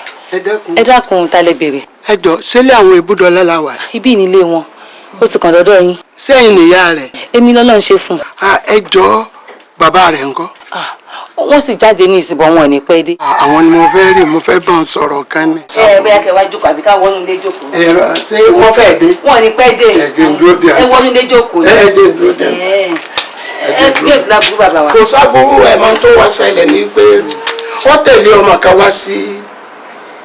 ẹ dákun ta lẹ bèrè. ẹ jọ sílé àwọn ibùdó ọlọ́lá wà. ibi nílé wọn ó ti kàn dọ́dọ̀ yín. sẹ́yìn nìyá rẹ̀. èmi lọ́lọ́ ń ṣe fún. ẹ jọ bàbá rẹ̀ ńkọ́. wọ́n sì jáde ní ìsìnbọn wọn ní pẹ́ dé. àwọn ni mo fẹ́ rí mo fẹ́ bá ń sọ̀rọ̀ kan ní. bóyá kẹ wá jókòó àbí ká wọnú ilé jókòó. ṣé wọ́n fẹ́ dé. wọn ní pẹ́ dé. ẹ wọnú ilé jókòó. excuse láburú bàbá wa. kò sábúrú ẹ̀ máa tó wá ṣẹlẹ̀ ní pé wọ́n tẹ̀lé ọmọ kan wá sí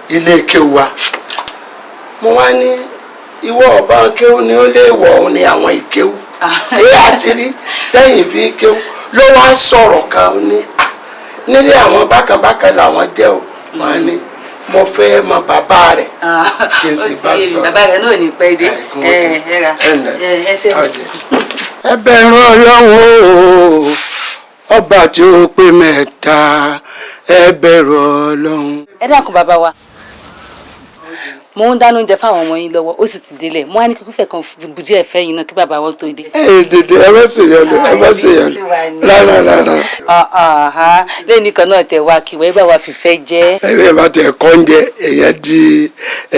ilé kéwù wa mo wá ní ìwọ ọba kéwù ni ó lè wọ̀ ọ́ ní àwọn ìkéwù èyí àti rí lẹ́yìn fi kéwù ló wá sọ̀rọ̀ kan ní nílé àwọn bákanbákan làwọn jẹ́ o wọ́n ní mo fẹ́ mọ bàbá rẹ̀ kí n sì bá sọ. bàbá rẹ̀ náà ní pẹ́ dé ẹ ṣe. ẹ bẹ̀rù Ọlọ́run ọba tí ó pé mẹ́ta ẹ bẹ̀rù Ọlọ́run. ẹ dákun bàbá wa mo ń dáná oúnjẹ fáwọn ọmọ yín lọ́wọ́ ó sì ti délẹ̀ mo wá ní kíkú fẹ́ kan bujú ẹ̀fẹ́ yìí náà kí bàbá wọn tó dé. dèdè ẹ má ṣe yọnu rárá. lẹ́yìn kan náà tẹ̀ wá kí wọ́n bá wa fìfẹ́ jẹ́. ẹ bá tẹ kọ́ ń jẹ èèyàn di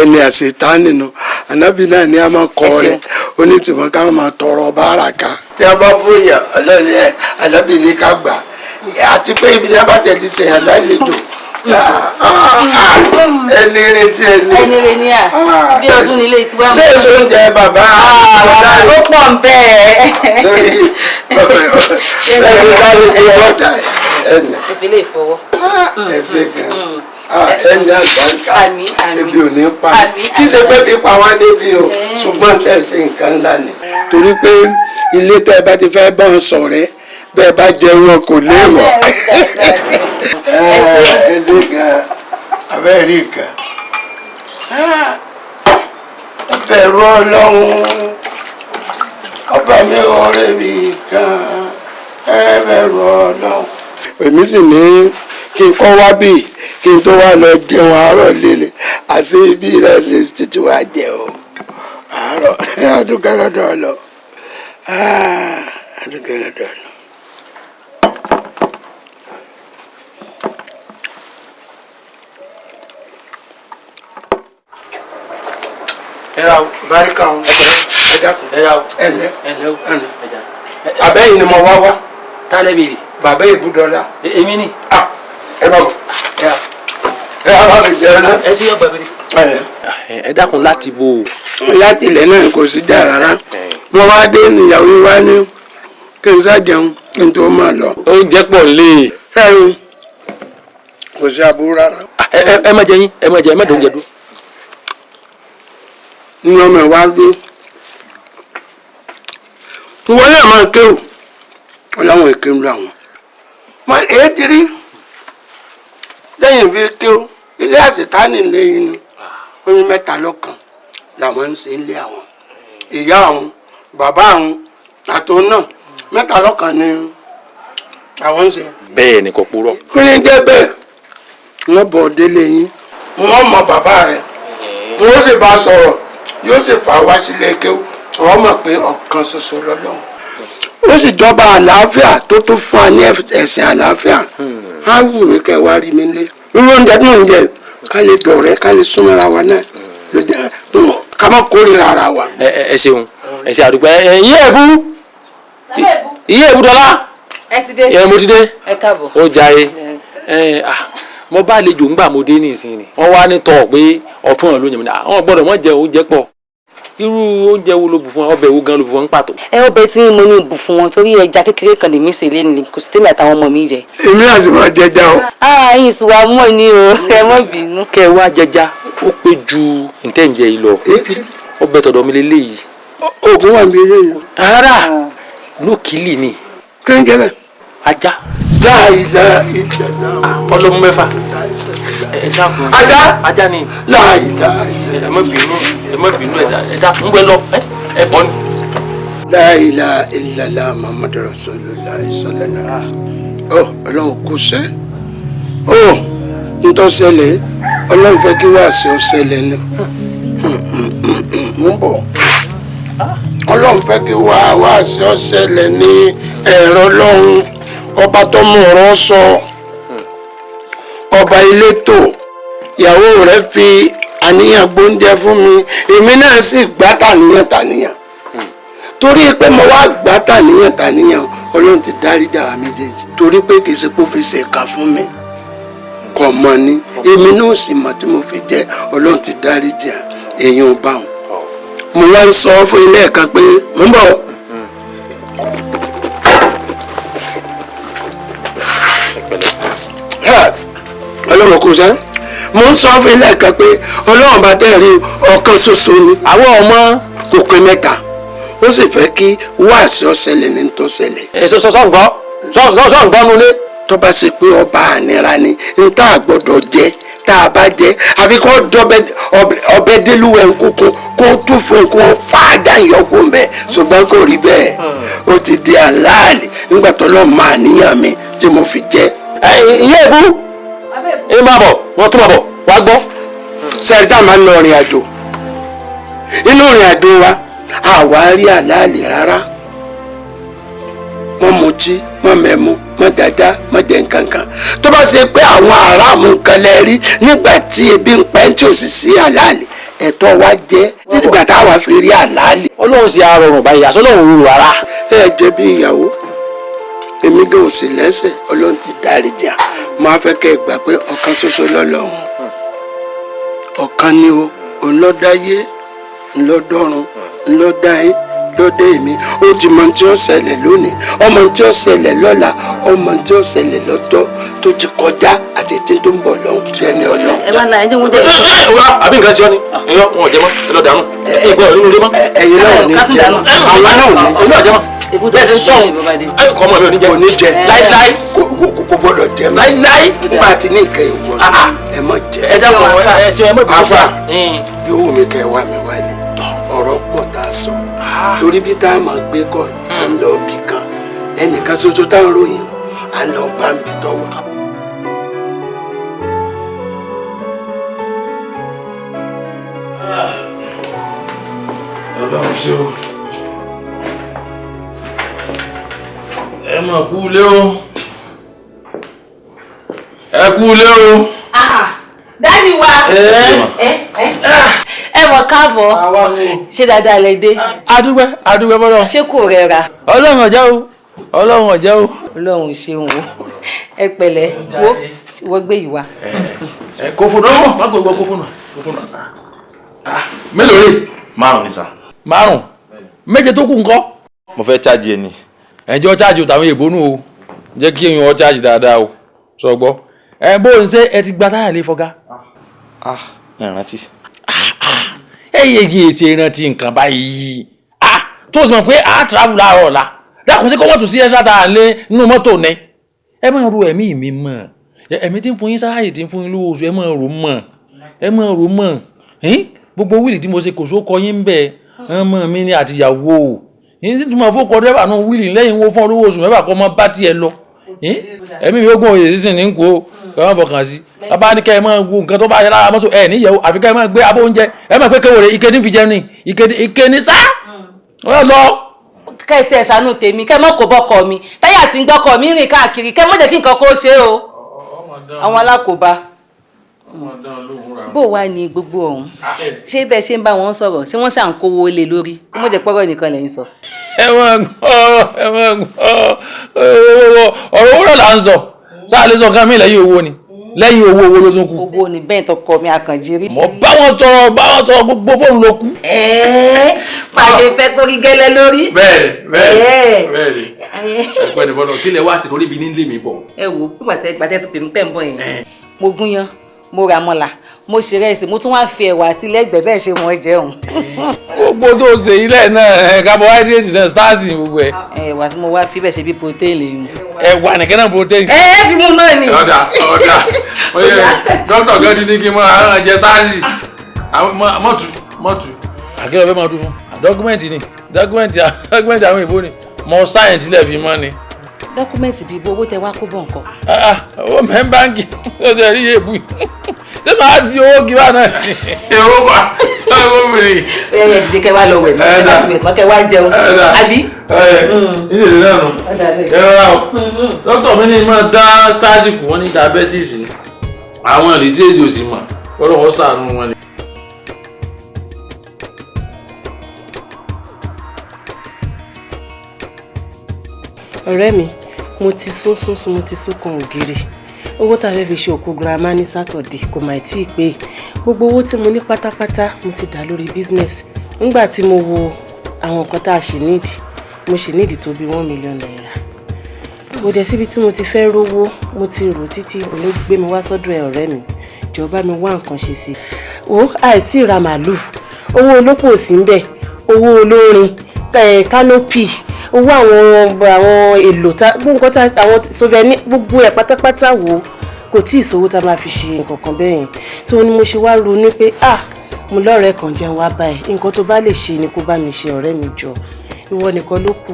ẹni àṣetánì nù ànábì náà ni a máa kọ́ rẹ̀ onítìmọ̀ ká máa tọrọ báárà ká. tí a bá fún èèyàn ọlọ́ọ̀ni ẹ̀ ànábì ní ká gbà àti pé ibi tí a bá tẹ̀ ti ṣèyàn lálejò ẹni retí ẹni rẹ ní à bí ọdún nílé tí wọ́n. ṣé èso oúnjẹ bàbá ló pọ̀ ń bẹ́ẹ̀. lórí ẹni láti fi bọ́tà ẹni. ìfilé ìfọwọ́. ẹsẹ̀ gan ẹni àgbàǹkà ebi ò ní pa kí ṣe pé bí pa wá débi o ṣùgbọ́n tẹ̀sí nǹkan ńlá ni torí pé ilé tẹ́ ẹ bá ti fẹ́ bá ń sọ̀rẹ́ bẹ́ẹ̀ bá jẹun wọn kò léèwọ̀ ẹsẹ̀ gan abẹ́rẹ́ rí nǹkan bẹ̀rù ọlọ́run ọba mi ò rẹ̀ rí nǹkan bẹ̀rù ọlọ́run. èmi sì ní kí n kọ́ wá bí kí n tó wá lọ jẹun àárọ̀ lélẹ̀ àti ibi rẹ̀ lè títí wá jẹ o àárọ̀ àdúgbò lọ́dọ̀ lọ àdúgbò lọ́dọ̀ lọ. Barika o ẹlẹ abẹ́yìn ni mo wá wá. tálẹ̀ bèrè. bàbá ìbúdọ́lá. èmi ni. ẹ bá bọ̀ ẹ bá mi jẹ ẹ. ẹ sì yọ gbàgbé. ẹ dákun láti bò ó. láti ilẹ̀ náà kò sí dá rárá mo wá dé níyàwó wá ní kí n ṣàjẹun kí n tó máa lọ. oúnjẹ pọ̀ lé. ẹ̀yin kò sí aburú rárá. ẹ má jẹ yín ẹ má jẹ ẹ má dùn jẹ dùn. ní ọmọ ìwà gbé ìwọ náà máa kéwò ọlọ́run èké ń lọ àwọn máa èé ti rí lẹ́yìn fi kéwò ilé àṣetánì lẹ́yìn oyin mẹ́ta lọ́kàn làwọn ń ṣe ń lé àwọn ìyá àwọn bàbá àwọn àtòun náà mẹ́ta lọ́kàn ni àwọn ń ṣe. bẹ́ẹ̀ ni kò purọ́. kí ni jẹ́ bẹ́ẹ̀ wọ́n bọ̀ délé yín wọ́n mọ bàbá rẹ̀ wọ́n sì bá sọ̀rọ̀ yóò sì fà wá sílé kéwù wọ́n mọ̀ pé ọ̀kan ṣoṣo lọ́lọ́run ó sì jọba àlàáfíà tó tó fún wa ní ẹ̀sìn àlàáfíà á wù mí kẹ́ wá rí mi lé irú oúnjẹ tó ń jẹ ká lè dọ̀rẹ́ ká lè súnmọ́ra wa náà lòdì ká má kórìíra ara wa. ẹ ṣeun ẹ ṣe àdúgbò iye èbú dọ́là ẹ ti dé. ẹ mo ti dé. ẹ káàbọ̀. ó jàre mo bá àlejò ńgbà mo dé ní ìsinyìí wọ́n wá ní tọ̀ pé ọ̀fun ọ̀ ló yẹn mi náà àwọn gbọ́dọ̀ wọ́n jẹ oúnjẹ pọ̀ irú oúnjẹ wo ló bù fún wọn ọbẹ̀ wo gan ló bù fún wọn pàtó. ọbẹ̀ tí mo ní bù fún wọn torí ẹja kékeré kan lèmi ṣe lé ní kò sí tèmi àtàwọn ọmọ mi jẹ. èmi àti máa jẹja o. yìí sì wá mọ̀ ní o ẹ mọ̀ bínú. kẹ́ ẹ wá jẹja ó pé ju ntẹ́ǹjẹ yìí lọ ọbẹ̀ tọ̀dọ̀ mi lélẹ́yìí. oògùn wà mí lẹ́yìn. rárá lókìlì ni. kí ń jẹ bẹ́ẹ̀. ajá. láìla ìjọba. ọlọ́mú mẹ́fà. ajá ni. láìla ẹ má bínú ẹ dákun ń gbẹ lọ ẹ bọ́ ni. láìla ìlàlá muhammadu rasulullah sallallahu ọ ọlọ́run kù sẹ́ ọ ntọ́sẹ̀lẹ̀ ọlọ́run fẹ́ kí wàásù ọ̀sẹ̀lẹ̀ ni mo ń bọ̀ ọlọ́run fẹ́ kí wàásù ọ̀sẹ̀lẹ̀ ní ẹ̀rọ lọ́run ọba tó mú ọ̀rọ̀ sọ ọba elétò ìyàwó rẹ̀ fi àníyàn gbóúnjẹ fún mi èmi náà sì gbá tàníyàn torí pé mo wá gbá tàníyàn ọlọ́run ti dáríjì àwa méjèèjì torí pé kì í ṣe pé ó fi ṣèkà fún mi kò mọ̀ ni èmi náà sì mọ̀ tí mo fi jẹ́ ọlọ́run ti dáríjì èèyàn bá wọn mo wá ń sọ fún ilé ẹ̀ka pé mo ń bọ̀. ọlọ́run kò sẹ́ mo ń sọ fún ilé ẹ̀ka pé ọlọ́run bá tẹ̀rí ọ̀kan ṣoṣo ni àwọn ọmọ kò pé mẹ́ta ó sì fẹ́ kí wáàsí ọ̀sẹ̀lẹ̀ ní tó ṣẹlẹ̀. sọ̀ǹgbọ́n nulẹ̀. tó bá ṣe pé ọba ànira ni n tá a gbọ́dọ̀ jẹ tá a bá jẹ àfi kó ọbẹ̀ délúwẹ̀ ń kúkú kó tó fún kó fàdá ìyọkú ń bẹ̀ ṣùgbọ́n kò rí bẹ́ẹ̀ ó ti di aláàlì nígbà tó lọ́ọ́ máa níyàn mi tí mo fi jẹ. ìyá ìbú ẹ máa bọ̀ wọ́n tún máa bọ̀ wá gbọ́ sẹ́ẹ̀rì tá a máa ń lọ rìn àjò inú rìn àjò wa àwa rí àlàálì rárá mọ́ mutí mọ́ mẹ́mu mọ́ dáadáa mọ́ jẹ nǹkankan tó bá ṣe pé àwọn aráàmù nǹkan lẹ rí nígbà tí ebi ń pẹ́ tí ò sì sí àlàálì ẹ̀tọ́ wa jẹ́ títí gbà táwa fi rí àlàálì. ọlọ́run sì arọrùn báyìí àsọlọ́run rúru rárá. ẹ jẹ́ bí ìyàwó èmi gan ò sì lẹ́sẹ̀ ọlọ́run ti dárí jà máa fẹ́ kẹ́ ẹ gbà pé ọ̀kan ṣoṣo lọ́lọ́run ọ̀kan ni o òun ló dáyé ńlọ dọ́run ńlọ dáyé lóde èmi ó ti mọ tí ó ṣẹlẹ̀ lónìí ọmọ tí ó ṣẹlẹ̀ lọ́la ọmọ tí ó ṣẹlẹ̀ lọ́jọ́ tó ti kọjá àti tí tó ń bọ̀ lọ́hùn tí ẹni ọlọ́run. ẹ máa ń la ẹjọ́ wọn jẹ́ àbí nǹkan ṣe ọ ni ẹyọ wọn ò jẹ mọ́ ẹ lọ dànù ẹ gbọ́ nínú ilé mọ́. ẹ̀yin náà ò ní jẹ àwa náà ò ní jẹ. olú ọ̀jẹ̀ mọ́ bẹ́ẹ̀ ti sọ̀rọ̀ ẹ kọ́ ọmọ mi ò ní jẹ. kò ní jẹ láíláí kò gbọdọ̀ jẹ mọ́ láíláí. nígbà tí ní nǹkan ìwọ ẹ mọ jẹ. ẹ dákun ẹ ṣe ẹ mọ̀ ìbùsùn àfà yóò wù mí kẹ́ ẹ wá mi wálé ọ̀rọ̀ pọ̀ tá a sọ torí bí tá a máa gbé kọ́ à ń lọ bì kan ẹnìkan ṣoṣo tá a ń ròyìn à ń lọ bá ń bì tọ́wọ́. Ọlọ́run ṣe o. Ẹ mà kú ilé o. Ẹ kú ilé o. Dádì wa. Ẹ mọ̀ káàbọ̀. Ṣé dáadáa lẹ dé? Adúgbẹ́ bọ́lọ̀. Ṣé kò rẹra? Ọlọ́run ọ̀já o. Ọlọ́run ọ̀já o. Ọlọ́run ṣeun o. Ẹ pẹ̀lẹ́ wo gbé yìí wá. Kò fún náà má gbogbo kò fún náà. Mélòó rè? 5 ni sà. 5. Méje tó kù ńkọ́? Mo fẹ́ chájì ẹ ni. Ẹjọ́ chájì tàwọn èèbó nù o. Jẹ́ kí èèyàn chájì dáadáa o. Sọ gbọ́. Bó ń ṣe ẹ ti gba táyà lé fọgá. Ìrántí. Ẹyẹ yìí ṣe rántí nǹkan báyìí. Tó sì mọ̀ pé travel láàárọ̀ ọ̀la. Dákun sí kọ́ wọ́n tún sí ẹ́ṣá tá a lé nínú mọ́tò ní. Ẹ máa ro ẹ̀mí mi mọ̀. Ẹ̀mí tí ń fún yín sáàyè tí ń fún yín lówó oṣù ẹ máa rò mọ̀. Ẹ máa rò mọ̀. Gbogbo wíìlì tí mo ṣe kò sókọ yín bẹ́ẹ̀. Ọmọ mi ni àtìyàwó. Yín sì tún máa fọ́kọ dẹ́bà náà wíìlì lẹ́yìn wo fún olówó oṣù mẹ́fà kọ́ mọ́ bá tiẹ̀ lọ. Ẹ̀mí mi ó gbọ́n òye sísìn ní kó kí wọ́n fọkàn sí. Bàbá ní kẹ́ ẹ máa wo nǹkan tó bá yẹ lára mọ́tò ẹ̀ níyẹ̀wò àfi kẹ́ ẹ máa gbé abó oúnjẹ ẹ máa pé kéwòrè ike ní fi jẹun ní ike ní sá. Wọ́n lọ. Kẹ́ ẹ ti ẹ̀ ṣàánú tèmi kẹ́ ẹ mọ̀ kó bọ́kọ mi táyà tí ń gbọ́kọ mi rìn káàkiri kẹ́ ẹ mọ̀ jẹ́ kí nǹkan kó ṣe o. Àwọn alákòóbá. Bó wá ní gbogbo ọ̀hún ṣé bẹ́ẹ̀ ṣe ń bá wọn sọ̀rọ̀ ṣé wọ́n ṣà ń kówó lé lórí kó mọ̀ jẹ́ pọ́rọ̀ nìkan lẹ́yìn sọ. Ẹ máa gbọ́ ọ̀rọ̀ owó náà là ń sọ sáà lè sọ nǹkan mi lẹ́yìn owó ni lẹ́yìn owó ló tún kù. owó ni bẹ́ẹ̀ tọkọ mi àkànjírí. mo bá wọn tọrọ gbogbo fóònù ló kù. máa ṣe fẹ́ kórí gẹ́lẹ́ lórí. bẹ́ẹ̀ni ẹgbẹ́ni bọ́lá kí lè wá sí torí ibi nílé mi bọ̀. ẹ wo gbàtẹ́ ti pè mí pẹ́ ń bọ̀ yẹn mo gúnyán mo ra mọ́là mo ṣe rẹ́ẹ̀sì mo tún wá fi ẹ̀wà sí lẹ́gbẹ̀ẹ́ bẹ́ẹ̀ ṣe wọ́n jẹun. gbogbo tó ṣe ilẹ̀ náà carbohydrate náà stars gbogbo ẹ̀. ẹ̀wà tí mo wá fi bẹ́ẹ̀ ṣe bí protein lèyìn. ẹ̀wà nìkan náà protein. fi mú náà ni. ọ̀dà oye dókítà gẹ́gẹ́ ní kí n máa jẹ stars mọ́tù. àkẹ́rọ̀ fẹ́ máa dún fún dọ́kúmẹ́ǹtì ni dọ́kúmẹ́ǹtì àwọn ìbò ni mọ sáyẹ̀ntì lẹ̀ fi mọ́ ni. dọ́kúmẹ́ǹtì bíi owó tẹ wá kó bọ̀ nǹkan. owó mẹ́ báńkì ó ti rí èébú ṣé máa di owó kí wà náà ni. èrò wà owó mìíràn. ó yẹ ìdílé kẹ wá lọ wẹ̀ lọ́wọ́ láti wẹ̀ tán kẹ wá jẹun àbí. ilé ìlú náà nù. ẹ̀rọ ra o dókítà mi ní máa dá stasi kù wọ́n ní diabetes ni àwọn ìrètí èsì òsì mọ̀ ọlọ́wọ́ sàánú wọn ni. ọ̀rẹ́ mi mo ti sún mo ti sún kan ògiri owó tá a fẹ́ fi ṣe òkú girama ní sátọ̀dé kò mà tí ì pé gbogbo owó tí mo ní pátápátá mo ti dà lórí business nígbà tí mo wo àwọn nǹkan tá a ṣì nídìí mo ṣì nídìí tó bí 1 million naira mo dẹ̀ síbi tí mo ti fẹ́ rówó mo ti rò títí ló gbé mi wá sọ́dọ̀ ẹ̀ ọ̀rẹ́ mi jọ̀ọ́ mi wá nǹkan ṣe sí o àìtí ra màálù owó olópò sí ń bẹ̀ owó olórin kánópì owó àwọn èlò gbogbo tá àwọn souvenir gbogbo ẹ̀ pátápátá wo kò tí ì sówó tá máa fi ṣe nǹkan kan bẹ́ẹ̀ yẹn tí wọ́n ní mo ṣe wá ronú pé mo lọ́rẹ̀ẹ́ kan jẹun wá báyìí nǹkan tó bá lè ṣe ni kó bá mi ṣe ọ̀rẹ́ mi jọ ìwọ nìkan ló kù.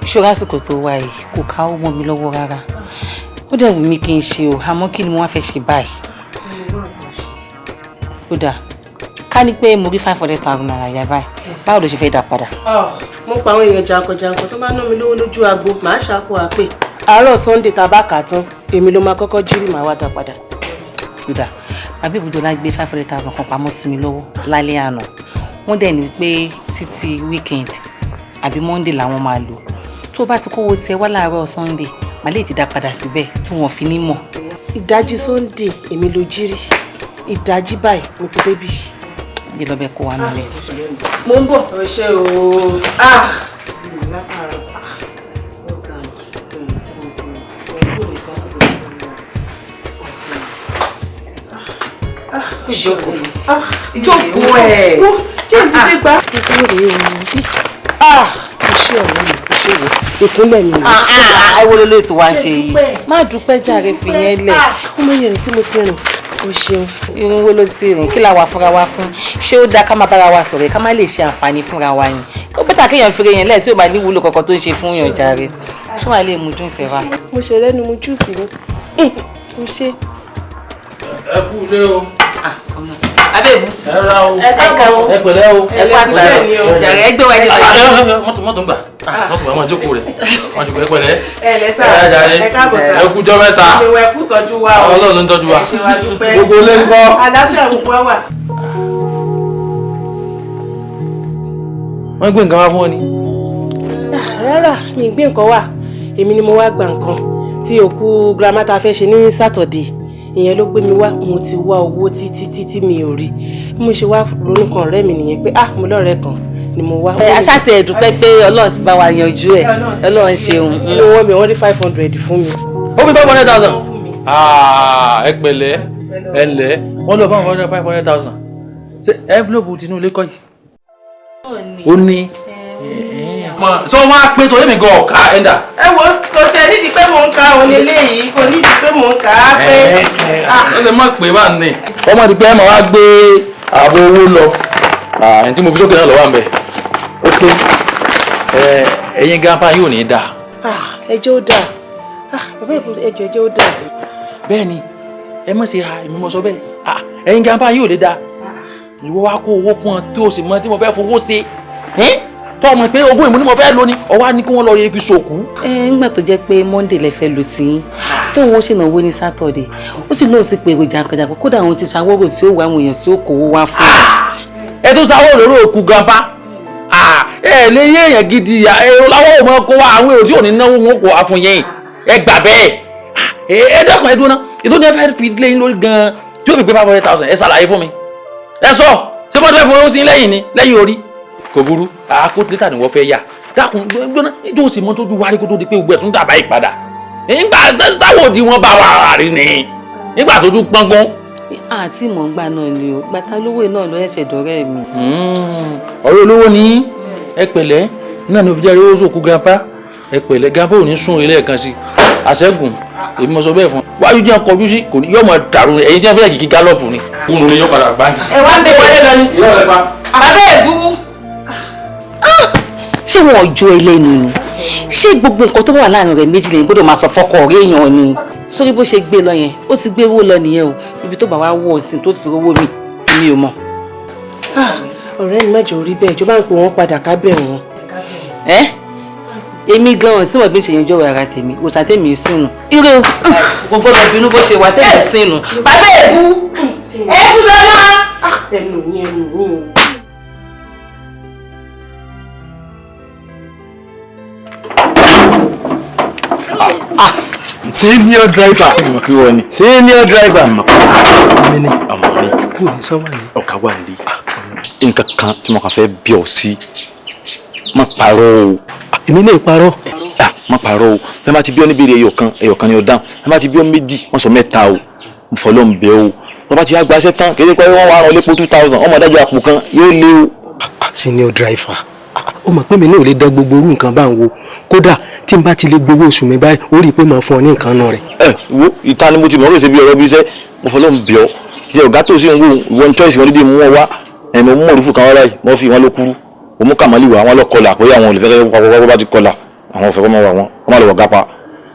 ìṣòro àsìkò tó wà yìí kò ká ó mọ́ mi lọ́wọ́ rárá ó dẹ̀ wù mí kí n ṣe o àmọ́ kí ni mo wá fẹ́ ṣe báyìí. ó dáa ká ní pé mo rí 500,000 naira yá báyìí báwo ló ṣe fẹ́ dá padà. mo pa àwọn èèyàn jankan-jankan tó bá ná mi lówó lójú agbo màá ṣàkó àpè àárọ̀ Sunday tá a bá kà á tán èmi ló máa kọ́kọ́ jírí màá wá dá padà. ó dáa àbí Ibùdókọ̀ gbé 500,000 kan pamọ́ sí mi lọ́wọ́ lálẹ́ àná wọ́n dẹ̀ ní pé títí weekend àbí Monday làwọn máa lò tó bá ti kówó tiẹ̀ wá láàárọ̀ Sunday màá lè ti dá padà síbẹ̀ tí wọ́n fi ní mọ̀. ìdájí Sunday èmi ló jírí ìdájí báyìí mo ti débi. yé lọ bẹ kó wa nílẹ̀. mo ń bọ̀ ọ̀ṣẹ́ o. jókòó ẹ̀. jẹ́ ìdílé gbá. ìkúrò rèé o. iṣẹ́ ọ̀rọ̀ mi kò ṣe wò ìkúnlẹ̀ mi. àìwọlé ló ètò wa ṣe yìí má dúpẹ́ jàre fi yẹn lẹ̀. ọmọ yẹn tí mo ti rìn o ṣeun. irun wo ló ti rìn kí la wà fúnra wa fún ṣé ó dáa ká máa bára wa sọ̀rọ̀ ká má lè ṣe àǹfààní fúnra wa yẹn ó bẹ́tà kéèyàn fi yẹn lẹ̀ tí ó bá ní wúlò kankan tó ń ṣe fún yàn jàre ṣé wàá lè mú júùsì wa. mo ṣe lẹ́nu mu júùsì ni mo ṣe. ẹ kú ilé o. abẹ́ẹ̀bù ẹ ra o ẹ pẹ̀lẹ́ o ẹ kú àtàrà jàre ẹ gbé wa ní ìgbà. mọ́tò ń gbà mọ́tò bá wọn jókòó rẹ̀ wọ́n ti pẹ́ pẹ̀lẹ́. ẹ lẹ́sà ẹ káàbọ̀ sá ẹ kújọ́ mẹ́ta ṣe wẹ kú tọ́jú wa o Ọlọ́run ló ń tọ́jú wa ẹ ṣe wá dúpẹ́ gbogbo ilé ń kọ́. àlàáfíà gbogbo wa wà. wọ́n gbé nǹkan wá fún ọ ni. rárá mi gbé nǹkan wá èmi ni mo wá gba nǹkan tí òkú girama ta fẹ́ ṣe ní Saturday ìyẹn ló gbé mi wá mo ti wá owó títí mi ò rí bí mo ṣe wá ronú kan ọ̀rẹ́ mi nìyẹn pé mo lọ́rẹ̀ẹ́ kan ni mo wá. aṣáàtì ẹ̀ dúpẹ́ pé Ọlọ́run ti bá wa yanjú ẹ̀ Ọlọ́run ṣeun. inú wọn mi wọ́n rí 500 fún mi. ó fi 500,000. ẹ pẹ̀lẹ́ ẹ lẹ́ wọ́n lọ fún 500,000 ṣe envelope tinú ilé kọ́ yìí. ó ní sọ wọn á pé torí mi gan ọ̀ka ẹ̀dà. ẹ wo kò tẹ nídìí pé mò ń ka òun eléyìí kò nídìí pé mò ń kà á pé. ẹ lè má pè bá ní. ọmọ ti pẹ́ ẹ máa wá gbé ààbò owó lọ ẹni tí mo fi sókè náà lọ́wọ́ à ń bẹ̀. ó pé ẹ̀yin grandpa yóò ní í dáa. ẹjọ́ ó dáa bàbá ẹjọ́ ẹjọ́ ó dáa. bẹ́ẹ̀ ni ẹ mọ̀ sí èmi mọ̀ sọ bẹ́ẹ̀ ẹ̀yin grandpa yóò lè dáa ìwọ wá kó owó fún ọ tí o sì mọ tí mo fẹ́ fowó ṣe tọ́ ọmọ pé ogún ìmú ni mo fẹ́ lò ní ọwọ́ ní kí wọ́n lọ rí ibi ṣòkú. nígbà tó jẹ́ pé Monday lẹ fẹ́ lò tí tóun ó ṣènáwó ní Saturday ó sì lóun ti pè èrò jàǹkànjàǹkàn kódà òun ti ṣàwọ́rò tí ó wà àwọn èèyàn tí ó kówó wá fún un. ẹ tún ṣàwọ́rò lórí òkú grandpa ẹ lè yé èèyàn gidi èrò làwọn ò mọ kó wá àwọn èrò tí ò ní náwó wọn kó wá fún yẹn ẹ gbà bẹ́ẹ̀ ẹ dẹ́kun ẹ dúró ná ètò ní ẹ fẹ́ fi lé yín lórí gan-an tí ó fi gbé 500,000 ẹ ṣàlàyé fún mi ẹ sọ ṣé bọ́dọ̀ ẹ fowó sí lẹ́yìn ni lẹ́yìn orí kò burú àkótó lẹ́tà ni wọ́n fẹ́ yà dákun gbóná ìjọ òsì mọ́ tó dún wárí kó tó di pé gbogbo ẹ̀ tún dàbá ìpadà nígbà sáwọ́ tí wọ́n bá wà rí ni nígbà tó dún pọ́npọ́n. àti ìmọ̀ǹgbà náà ni o gbàtà lówó náà ló ẹ̀ṣẹ̀ dọ̀rẹ́ mi. ọ̀rọ̀ olówó ni ẹ pẹ̀lẹ́ náà ni òfin jẹ́ owó sókú grandpa ẹ pẹ̀lẹ́ grandpa ò ní sún ilé ẹ̀kan sí àṣẹ́gun èmi mọ̀ sọ bẹ́ẹ̀ fún wáyú jẹ́ kọjú sí kò ní yọ̀ mọ̀ dàrú ẹ̀yin jẹ́ fẹ́ẹ́ kìkì gálọ́ọ̀pù ni. kúnnù ni yóò padà báńkì. ẹ wá ń bẹ wọlé lọ ní. bàbá ẹ̀ gbúgbú. ṣé wọn ò jó ẹlẹ́nu ni ṣé gbogbo nǹkan tó wà láàrin rẹ̀ méjì lẹ́yìn gbọ́dọ̀ máa sọ fọ́kọ ọ̀rẹ́ èèyàn ni sórí bó ṣe gbé lọ yẹn ó ti gbé owó lọ nìyẹn o ibi tó bá wá wọ̀ ọ̀sìn tó fi owó mi ò mọ̀. ọ̀rẹ́ mi mẹ́jọ orí bẹ́ẹ̀ ìjọba ń pè wọ́n padà ká bẹ̀ wọ́n. èmi gan-an tí wọ́n gbé ṣe yanjú ọ̀rọ̀ ara tèmi òòtà tèmi sùnù ire o kò gbọ́dọ̀ bínú bó ṣe wà tèmi sínú. bàbá ẹ̀ bú sọ́nà. ẹnu yẹn nù. Senior driver. Senior driver. Amini. Amami. Kò ní sọ wà ní. Ọ̀gá wà ní. Nǹkan kan tí mo kàn fẹ́ bí ọ sí. Má parọ́ o. Èmi lè parọ́. Má parọ́ o. Bí wọ́n bá ti bí ọ níbi ẹyọ kan ni ọ dáhùn. Bí wọ́n bá ti bí ọ méjì, wọ́n sọ mẹ́ta o. Mo fọlọ́ ń bẹ o. Wọ́n bá ti wá gbaṣẹ́ tán, kéde pé wọ́n wá rán lépo 2,000. Ọmọ adájọ́ àpò kan yóò lé o. Senior driver. Ó mọ̀ pé mi náà ò lè dá gbogbo orú nǹkan bá ń wo kódà tí n bá ti lè gbowó oṣù mi báyìí ó rí i pé màá fún ọ ní nǹkan náà rẹ̀. Wo ìta ni mo ti mọ̀ ọ́ lè ṣe bí ọ̀rọ̀ bí iṣẹ́ mo fọlọ́ ń bẹ̀ ọ́ jẹ́ ọ̀gá tó sì ń wò ìwọ choice wọn níbi mú wọn wá mo mú òrùfù kan wá láì mo fi wọn ló kúrú mo mú kàmálì wá wọn lọ kọlà pé àwọn olùfẹ́ kẹ́kẹ́ bá ti kọlà àwọn òfẹ́ kọ́ máa wà wọn wọ́n máa lọ wọ̀ gápa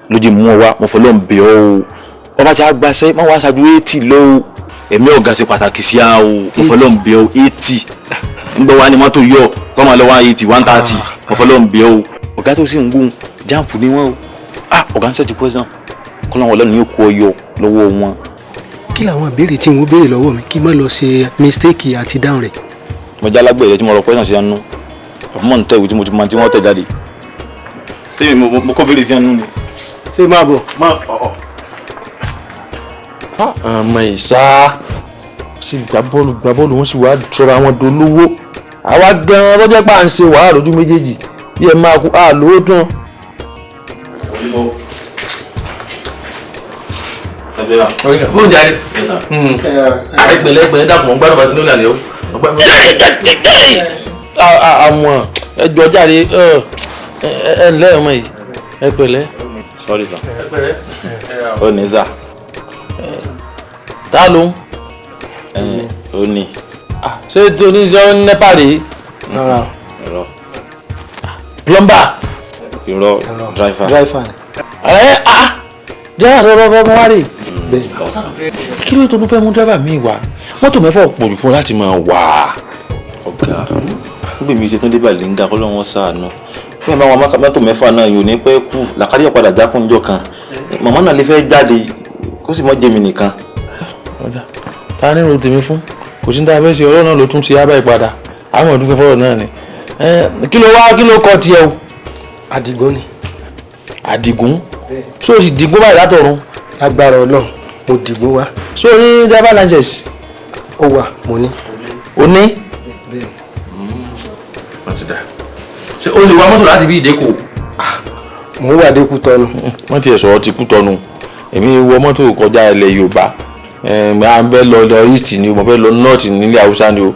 lójú mú wọn wá mo fọlọ́ ń bẹ̀ ọ́ o wọ́n bá ti á gbaṣẹ́ má wá ṣáájú 80 lọ́wọ́. ẹ̀mí ọ̀gá ṣe pàtàkì sí a o ọ̀fọlọ́ǹbẹ̀ o 80 ń bọ̀ wá ní mọ́tò yọ tọ́mọ lọ́wọ́ 80 130 ọ̀fọlọ́ǹbẹ̀ o ọ̀gá tó sì ń gún jáàpù ní wọn o ọ̀gá ń sẹ́ẹ̀tì pọ́sán kọ́lọ́wọ́ ọlọ́run yóò kó ọyọ lọ́wọ́ wọn. kí làwọn ìbéèrè tí wọ́n béèrè lọ́wọ́ mi kí n má lọ ṣe mistake àti dáhùn rẹ̀. mo já lágbẹ̀ẹ́ tí mo rọ pọ́sán sí ẹnu ọmọ ń tẹ ìwé tí mo ti máa tí wọ́n tẹ̀ jáde ṣé mo kọ́ béèrè sí ẹnu ni. ṣé máa bọ̀. àmọ́ ìṣá sì gbá bọ́ọ̀lù wọ́n sì wá jọra wọn dolówó àwa gan-an lọ́jọ́ pà ń ṣe wàhálà lójú méjèèjì bí ẹ máa kú lówó tán. fún jáde ẹgbẹ̀lẹ́gbẹ̀lẹ́ dàpọ̀ ń gbádùn Barcelona ni ó àwọn ẹjọ́ jáde ẹ ǹlẹ́ ọmọ yìí ẹ pẹ̀lẹ́. sorry sir. ó ní sà. ta ló ń. ó ní. ṣé tó ní sọ nípa rèé. irọ́. plumber. irọ́ driver. driver. driver tó fẹ́ mú wá rè. kí ló tó ń fẹ́ mú driver mi wá mọ́tò mẹ́fà pọ̀jù fún láti máa wà. ọ̀gá nígbà mi ṣe tó dé bàlẹ́ ń ga kọ́ lọ́wọ́ sàánú fún ìbá wọn mọ́tò mẹ́fà náà yóò ní pẹ́ kú làkàrí ọ̀padà jákúnjọ kan màmá náà lè fẹ́ jáde kó sì mọ́ jẹ́mi nìkan. ta ní ro tèmi fún kò sí ní ta fẹ́ ṣe ọlọ́run náà ló tún ṣe abẹ́ ìpadà àwọn ọdún fẹ́fọ́rọ̀ náà ni kí ló kọ́ tiẹ̀ o. Àdìgún ni. Àdìgún so o sì dìgún báyìí látọ̀run. lágbára Ọlọ́run mo dìgún wá. so o ní driver license. ó wà mo ní. o ní. ṣé o lè wa mọ́tò láti bí ìdẹ́kọ̀. mo ń wà dé Kútọ́nù. wọ́n ti sọ̀rọ̀ ti Kútọ́nù èmi wọ mọ́tò kọjá ilẹ̀ Yorùbá à ń bẹ́ lọ east ni mo fẹ́ lọ north nílẹ̀ Haúsá ni o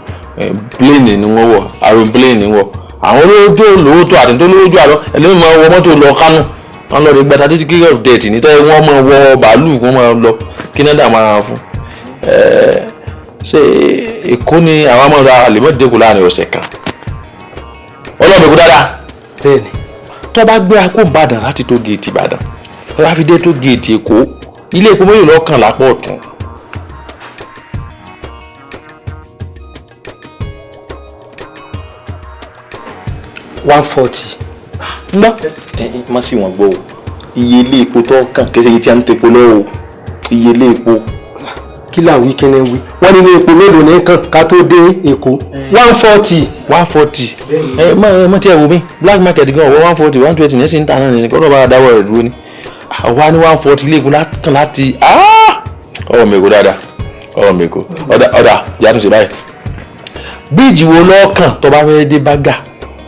plane ni wọ́n wọ̀ aeroplane ni wọ́n àwọn olóòtú olówótó àti tó lówójú àlọ́ ẹlẹ́yìn máa wọ mọ́tò lọ Kánò wọn lọ rí gbàtà títí kíkẹ́ of death nítorí wọ́n máa wọ bàálù wọ́n máa lọ Canada máa fún ṣe Èkó ni àwọn máa ra àlèmọ́dẹ́kù láàrin ọ̀sẹ̀ kan ọlọ́ọ̀bẹ̀kú dáadáa. bẹ́ẹ̀ni. tó bá gbé akó Ìbàdàn láti tó géètì Ìbàdàn tó bá fi dé tó géètì Èkó ilé epo mélòó lọ́kàn lápò ọ̀tún. $140. ńlá má sì wọ́n gbọ́ o iye ilé epo tó kàn kí ẹ ṣe iye tí a ń tepo lọ́wọ́ o iye ilé epo. kí là ń wí kíni wí wọ́n ní ilé epo mélòó ní kàn ká tó dé Èkó $140. mọ tí ẹ wò mí black market gan ọwọ́ $140 $120 ní ẹ̀sìn ń ta náà ní kọ́ lọ́ba dáwọ́ rẹ̀ dúró ní àwa ní $140 ilé epo kàn láti ọwọ́ mi kò dáadáa ọwọ́ mi kò ọ̀dà yàtọ̀ sí báyìí bíríìjì wo lọ́ọ̀kàn tó bá fẹ́ dé Bágà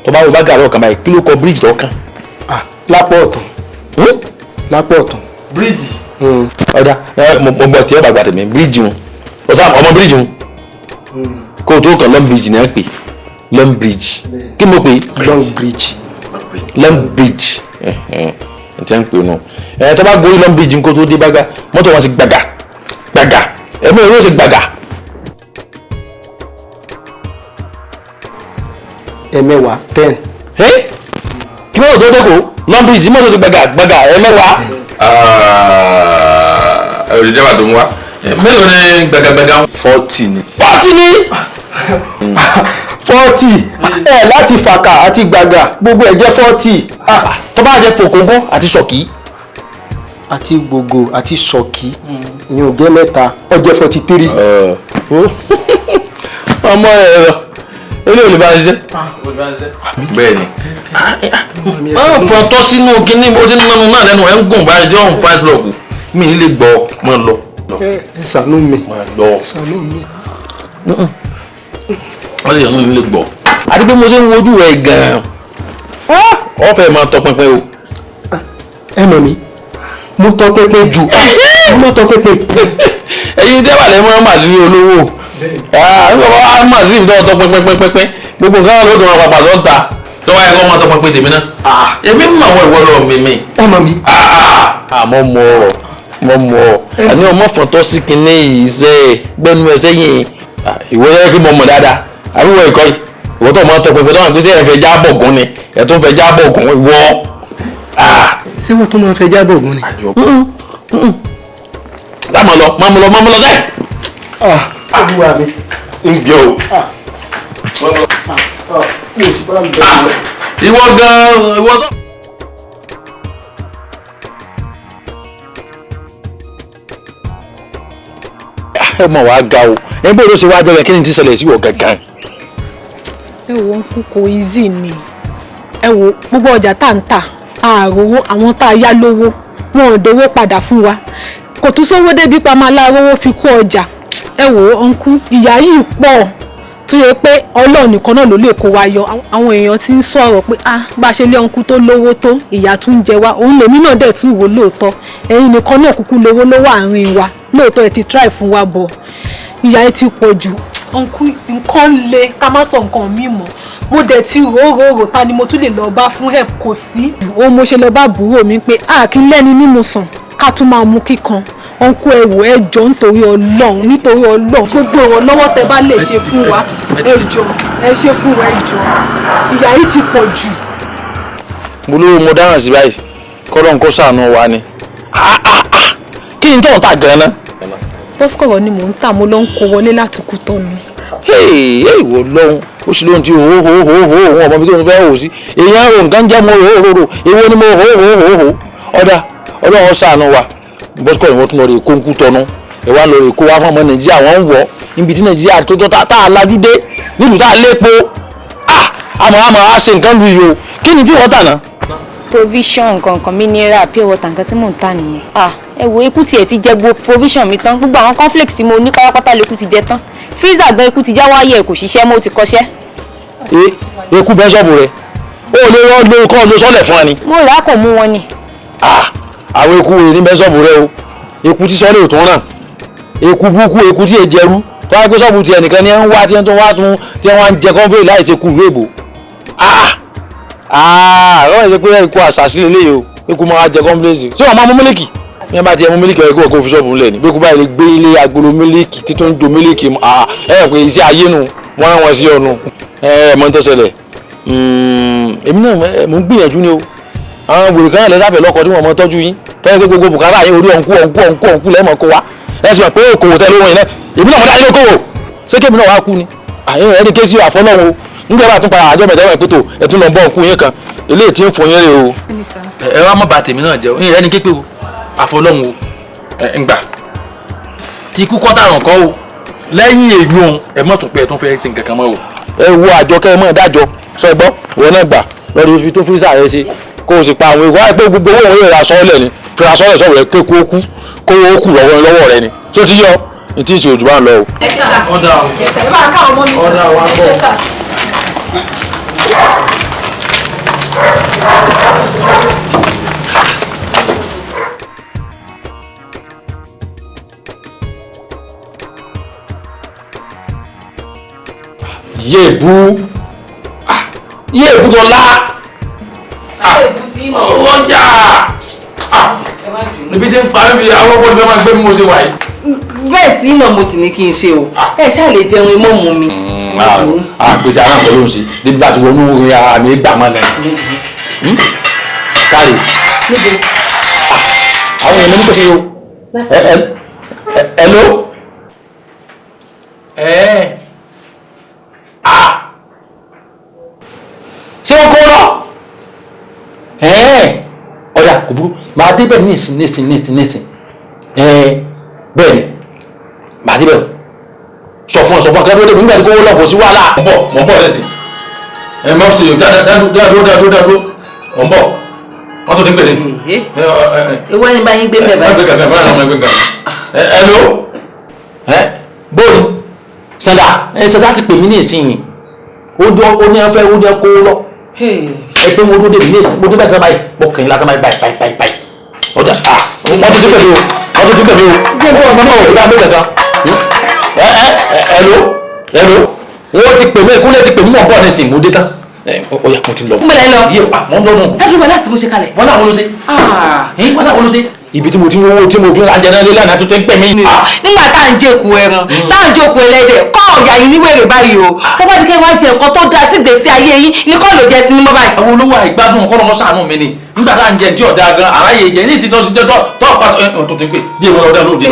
tó bá wọ Bágà lọ́ọ̀kan báyìí kí ló kọ bíríìjì lọ́ọ̀kan. lápò ọ̀tún. lápò ọ̀tún. bíríìjì. ọ̀dà mo gbọ́ tí ẹ bá gbà tèmi bíríìjì wọn ọ̀sán ọmọ bíríìjì wọn kó o tó kàn long bridge náà pè long bridge kí mo pè. long bridge. long bridge ẹ ti ń pè nù tó bá gorí long bridge kó o tó dé Bágà mọ́tò wọn sì gbàgà ẹ̀mí ìwé sì gbàgà. ẹ̀mẹ́wàá 10. kí wọ́n tó dẹ́kọ̀ long bridge mọ́tò ti gbàgà ẹ̀mẹ́wàá. ẹ̀rọ ìjọba tó ń wá mélòó ni gbàgàgbàgà. 40 ni. 40 ni. 40 láti fàkà àti gbàgà gbogbo ẹ̀ jẹ́ 40. tó bá jẹ́ fòkóńkó àti ṣọ̀kí. àti gbogbo àti ṣọ̀kí ìyẹn ò jẹ́ mẹ́ta ó jẹ́ 43. ọmọ ẹ̀rọ ilé olè bá ń ṣiṣẹ́. bẹ́ẹ̀ ni wọ́n fọ́n tọ́ sínú kínní bó ti ń nánú náà lẹ́nu ẹ̀ ń gùn báyìí tí wọ́n ń price block mi ní lè gbọ́ mọ́ lọ. ṣàánú mi. ṣàánú mi. wọ́n sì yàn ní lè gbọ́. àti pé mo ṣe ń wojú rẹ̀ gan-an wọ́n fẹ́ máa tọpinpin o. ẹ mọ̀ mi mo tọpinpin jù mo tọpinpin. ẹ̀yin jẹ́ wàlẹ́ mọ́ màsírí olówó nígbà máa sí ìdánwò tó pínpínpínpín gbogbo nǹkan ló dùn wọn pàpà tó ń ta tó wáyé kó máa tó pínpín tèmi náà. èmi mọ̀ wọ́n ìwọ lọ mímí. ẹ mọ̀ mi. àmọ́ mọ̀ ọ́ àní ọmọ fọ̀tọ́ sí kinní yìí ṣe gbẹ́nu ẹ̀ sẹ́yìn ìwọ yẹ kí mo mọ̀ dáadáa àbúrò ẹ̀kọ́ yìí ìwọ tó máa tó pínpín tó wà pé sẹ́yìn fẹ́ jábọ̀ gún ni ẹ̀ tó ń fẹ́ jábọ̀ gún ìwọ. ṣé wọ́n tó máa fẹ́ jábọ̀ gún ni. máa mọ̀ lọ sẹ́yìn. olúwa mi ń gbé o. ìwọ gan-an ìwọ tó. ẹ mọ̀ wá ga o ẹ bó ló ṣe wá jẹ́ kí ni ti ṣẹlẹ̀ sí wọ̀ gangan. ẹ wo ń kú kò easy ni ẹ wo gbogbo ọjà tá à ń tà àròwó àwọn tá a yá lówó wọn ò dówó padà fún wa kò tún sówó débi pa máa láwọ́ fi kó ọjà ẹ wo ọ̀nkú ìyá yìí pọ̀ tó yẹ pé ọlọ́run nìkan náà ló lè kó wa yọ àwọn èèyàn ti ń sọ̀rọ̀ pé bá a ṣe lé ọ̀nkú tó lówó tó ìyá tún ń jẹ wá òun lèmi náà dẹ̀ tún wò lóòótọ́ ẹ̀yin nìkan náà kúkú lówó lọ́wọ́ àárín wa lóòótọ́ ẹ ti try fún wa bọ̀ ìyá ẹ ti pọ̀ jù ọ̀nkú nǹkan le ká má sọ nǹkan míì mọ́ mo dẹ̀ ti rò ta ni mo tún lè lọ bá fún help kò sí òun mo ṣe lọ bá àbúrò mi pé kí n lẹ́ni nínú sàn ká tún máa mú kíkan ọ̀nkú ẹ wò ẹ jọ̀ọ́ nítorí ọlọ́run gbogbo ìrànlọ́wọ́ tẹ bá lè ṣe fún wa ẹ jọ̀ọ́ ẹ ṣe fún wa ẹ jọ̀ọ́ ìyà yìí ti pọ̀ jù. mo lówó mo dáràn sí báyìí kọ́lọ́n kó ṣàánú wa ni kí ni tó ń ta gan-an. bọ́sùkọ̀rọ̀ ni mò ń tà mo lọ ń kó wọlé látòkú tọ́nu. ìwọ lọ́hùn ó sì lóhun tí òun ọmọ mi tó ń fẹ́ hò sí èèyàn ò nǹkan jẹ́ mo hòhòhò èwo ni mo hòhòhò ọ̀dà ọlọ́run ṣàánú wa bọ́sùkọ̀rọ̀ wọn tún lọ rè kó ń kú tọ́nu ẹ̀ wá lọ rè kó wá fún ọmọ nàìjíríà wọ́n ń wọ̀ níbi tí nàìjíríà tó tọ́ tá a lajú dé nílùú tá a lépo àmọ́ á ṣe nǹkan lu yìí o kí ni tí wọ́n tà náà. provision nǹkan mineral pure water nǹkan tí mò ń tà nìyẹn. ẹ wo ikú tiẹ̀ ti jẹ gbogbo provision mi tán gbogbo àwọn conflicts tí mo ní pátápátá lè kú ti jẹ tán freezer gan ikú ti já wáyé kò ṣiṣẹ́ mo ti kọ́ṣẹ́. eku bẹ́ ṣọ́ọ̀bù rẹ̀ ó lè rọ́ lórúkọ ló sọ́lẹ̀ fún ẹ ni. mo rà á kò mú wọn ni. àwọn eku wèrè ní bẹ́ ṣọ́ọ̀bù rẹ o eku tí sọ́lẹ̀ ò tún ràn eku burúkú eku tí èjẹrú tó wá gbé ṣọ́ọ̀bù tiẹ̀ nìkan ni ẹ ń wá tí wọ́n ń jẹ kọ́ńfẹ́ láì ṣe kú ìlú èbò. ọ̀rọ̀ ìṣe pé eku àṣàṣì lélẹ́yìí o eku máa jẹ kọ́ńfẹ́ ṣé wọ́n máa mú mílíkì ní ẹ bá ti ẹ mú mílíkì ọ̀rẹ́ kó fi ṣọ́ọ̀bù ńlẹ̀ ní bí kú báyìí lè gbé ilé agolo mílíkì tí tó ń do mílíkì ẹ pé iṣẹ́ ayé nu wọ́n rán wọn sí ọ̀nù mọ́ tó ṣẹlẹ̀ èmi náà mò ń gbìyànjú ni o àwọn wèrè kan náà lẹ́sàfẹ́ lọ́kọ̀ tí wọ́n mọ tọ́jú yín tọ́jú pé gbogbo bùkátà yín orí ọ̀nkú lẹ́mọ̀ kó wa ẹ sì mọ̀ pé òkòwò tẹ́ lóhun yìí náà èmi náà fọdá yín lókòwò ṣé kémi náà wá kú ni ẹni ké sí àfọlọ́hun o nígbà bá tún para àjọ mẹ́tẹ́wọ̀n pé tó ẹ̀tún lọ bọ́ ọ̀nkú yín kan eléyìí tí ń fún yín rè o. ẹ wá mọ̀ bá tèmi náà jẹ́ ìyẹn ẹni képe o àfọlọ́hun o ngbà tí ikú kọ́tà ràn kọ́ o lẹ́yìn èyí òun ẹ mọ̀ tún pé ẹ tún fẹ́ ṣe nǹkan kan mọ́ o. ẹ wo àjọ kẹ́ ẹ mọ̀ dájọ́ sọ gbọ́ ìwọ náà gbà lọ́dún fi tó fírísà rẹ ṣe kó o sì pa àwọn ìwà pé gbogbo owó òun yóò ra sọ́ọ̀lẹ̀ ni fi ra sọ́ọ̀lẹ̀ sọ́ọ̀lẹ̀ pé kó o kú kó o kú lọ́wọ́ rẹ ni tí ó ti yọ ní tí ì ṣe òjò bá ń lọ o. ẹ sà ẹ bá ká ọmọ mi sà ẹ ṣe sà. yéèbù tó lá ọlọ́jà níbi tí ń parí bí àwọn ọmọdé fẹ́ máa gbé mi mo ṣe wà yìí. bẹ́ẹ̀ tí náà mo sì ní kí n ṣe o ẹ ṣáà lè jẹun imú mu mi. àpèjì àwọn ọ̀pọ̀ ló ń ṣe níbi bá ti wọnú orin àmì ìgbà mọ́ náà káre àwọn èèyàn ní pèsè o hello ṣé wọ́n kó lọ ọ̀dà kò burú máa débẹ̀ nísìn bẹ́ẹ̀ ni máa débẹ̀ sọ fún ọ kẹ́kọ̀ọ́ débi nígbà tí kò wọ́n lọ kò sí wàhálà mọ̀ bọ̀ lẹ́sìn mọ̀ sí i dáadó mọ̀ bọ̀ wọ́n tó ti pèlè. ewu ẹni bá yín gbé mẹ́bàá. wọ́n gbé kàkẹ́ báyìí wọ́n gbé kàkẹ́ hello bóòlù sanda ti pè mí ní ìsinyìí ó ní afẹ́ ó ní ẹkọ lọ ẹgbẹ́ mo dúró débi ní ìsìn mo dúró bẹ́ẹ̀ tán báyìí mo kàn yín látọ̀ báyìí ọjà wọ́n tó ti pẹ̀lú o ọmọ òkúta bẹ́ẹ̀ kankan hello wọ́n ti pè mí ìkúnlẹ̀ ti pè mí mọ̀ bọ́ ní ìsìn mo dé tán ó yá mo ti lọ. n bẹ̀rẹ̀ lọ yé pa wọ́n lọ́rùn. dájú wọn láti mo ṣe kalẹ̀. wọ́n náà wọ́n ló ṣe. wọ́n náà wọ́n ló ṣe. ibi tí mo ti rówó tí mo fi ra jẹrẹ lélẹ̀ náà tó ti ń pè mí. nígbà tá à ń jẹ́kù ẹran tá à ń jókòó ẹlẹ́dẹ̀ kọ́ ọ̀yà yìí níwèrè báyìí o tó bá di kẹ́ wá jẹ nǹkan tó dáa sí ìgbésí ayé yín ní kọ́ ló jẹ sí ní mọ́ báyìí. àwọn olówó àìgbádùn kọ́ lọ́wọ́ sàánú mi ni nígbà tá à ń jẹ tí ọ̀dà gan aráyè jẹ ní ìsìn tó ti jẹ tó pàtó tó ti pè bí èèwọ̀ ọ̀dà lóde.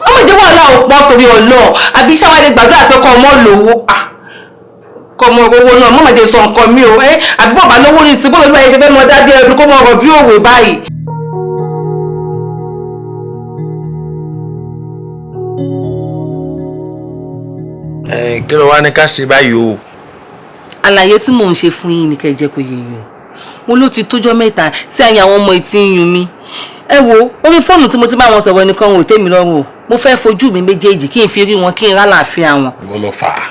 ọmọ ìjọba ọlá òpó torí ọlọ àbí iṣẹ́ wa lè gbàdúrà pé kọ́ ọmọ lówó kọ́ ọmọ owó náà mọ́ màjẹ sọ nǹkan mi o àbí bọ́ọ̀bà lówó ní ìsìnkú lórí ẹ̀ṣẹ̀ fẹ́ mọ dábí ẹ̀dùn kó mọ ọ̀rọ̀ bí òwe báyìí. kí ló wá ní ká ṣe báyìí o. àlàyé tí mò ń ṣe fún yín ni kẹ́ ẹ jẹ́ kó yé yín o mo ló ti tójọ́ mẹ́ta tí àyàn àwọn ọmọ ìtì ń yún mi ẹ wo orí fóònù tí mo ti bá wọn sọ̀rọ̀ nìkan ò tèmi lọ́rùn o mo fẹ́ fojú mi méjèèjì kí n fi rí wọn kí n rálàáfíà wọn. ìwọ ló fà á.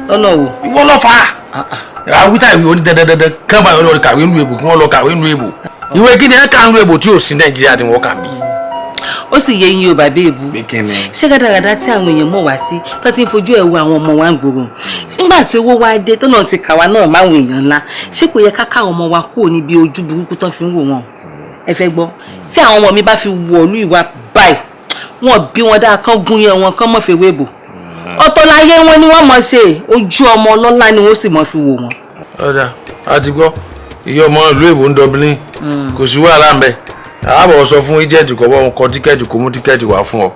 lọ́nà wo. ìwọ ló fà á. àwítà ìwé oní dandandandan kábà yọ lọ kàwé nù èbò kí wọ́n lọ kàwé nù èbò. ìwé kí ni ẹ kà nù èbò tí ò sí Nàìjíríà tí wọ́n kà bí. ó sì yẹ yín o bàbá èbú ṣé gàdàgàdà tí àwọn èèyàn mọ̀ wá sí tó ti ń fojú ẹ̀ wo àwọn ọmọ wa ń gbòòrò nígbà tí owó wa dé tó náà ti kà wá náà máwọn èèyàn ńlá ṣé kò yẹ ká káwọn ọmọ wa kúrò níbi ojú burúkú tó fi ń wò wọn ẹ fẹ́ gbọ́ tí àwọn ọmọ mi bá fi wọ̀lú ìwà báyìí wọn bí wọn dáa kán gún yẹn wọn kán mọ̀ fi wébò ọ̀tọ̀ láyé wọn ni wọ́n mọ̀ ṣe ojú ọmọ ọlọ́lá ni wọ́n sì mọ̀ fi wò wọn. ọ̀dà a ti gbọ́ ìyá ọmọ ìlú èbó ń Dublin kò sí wàhálà ń bẹ àbọ̀ sọ fún agent kọ́ bọ́ wọn kọ tíkẹ́ẹ̀tì kó mú tíkẹ́ẹ̀tì wá fún ọ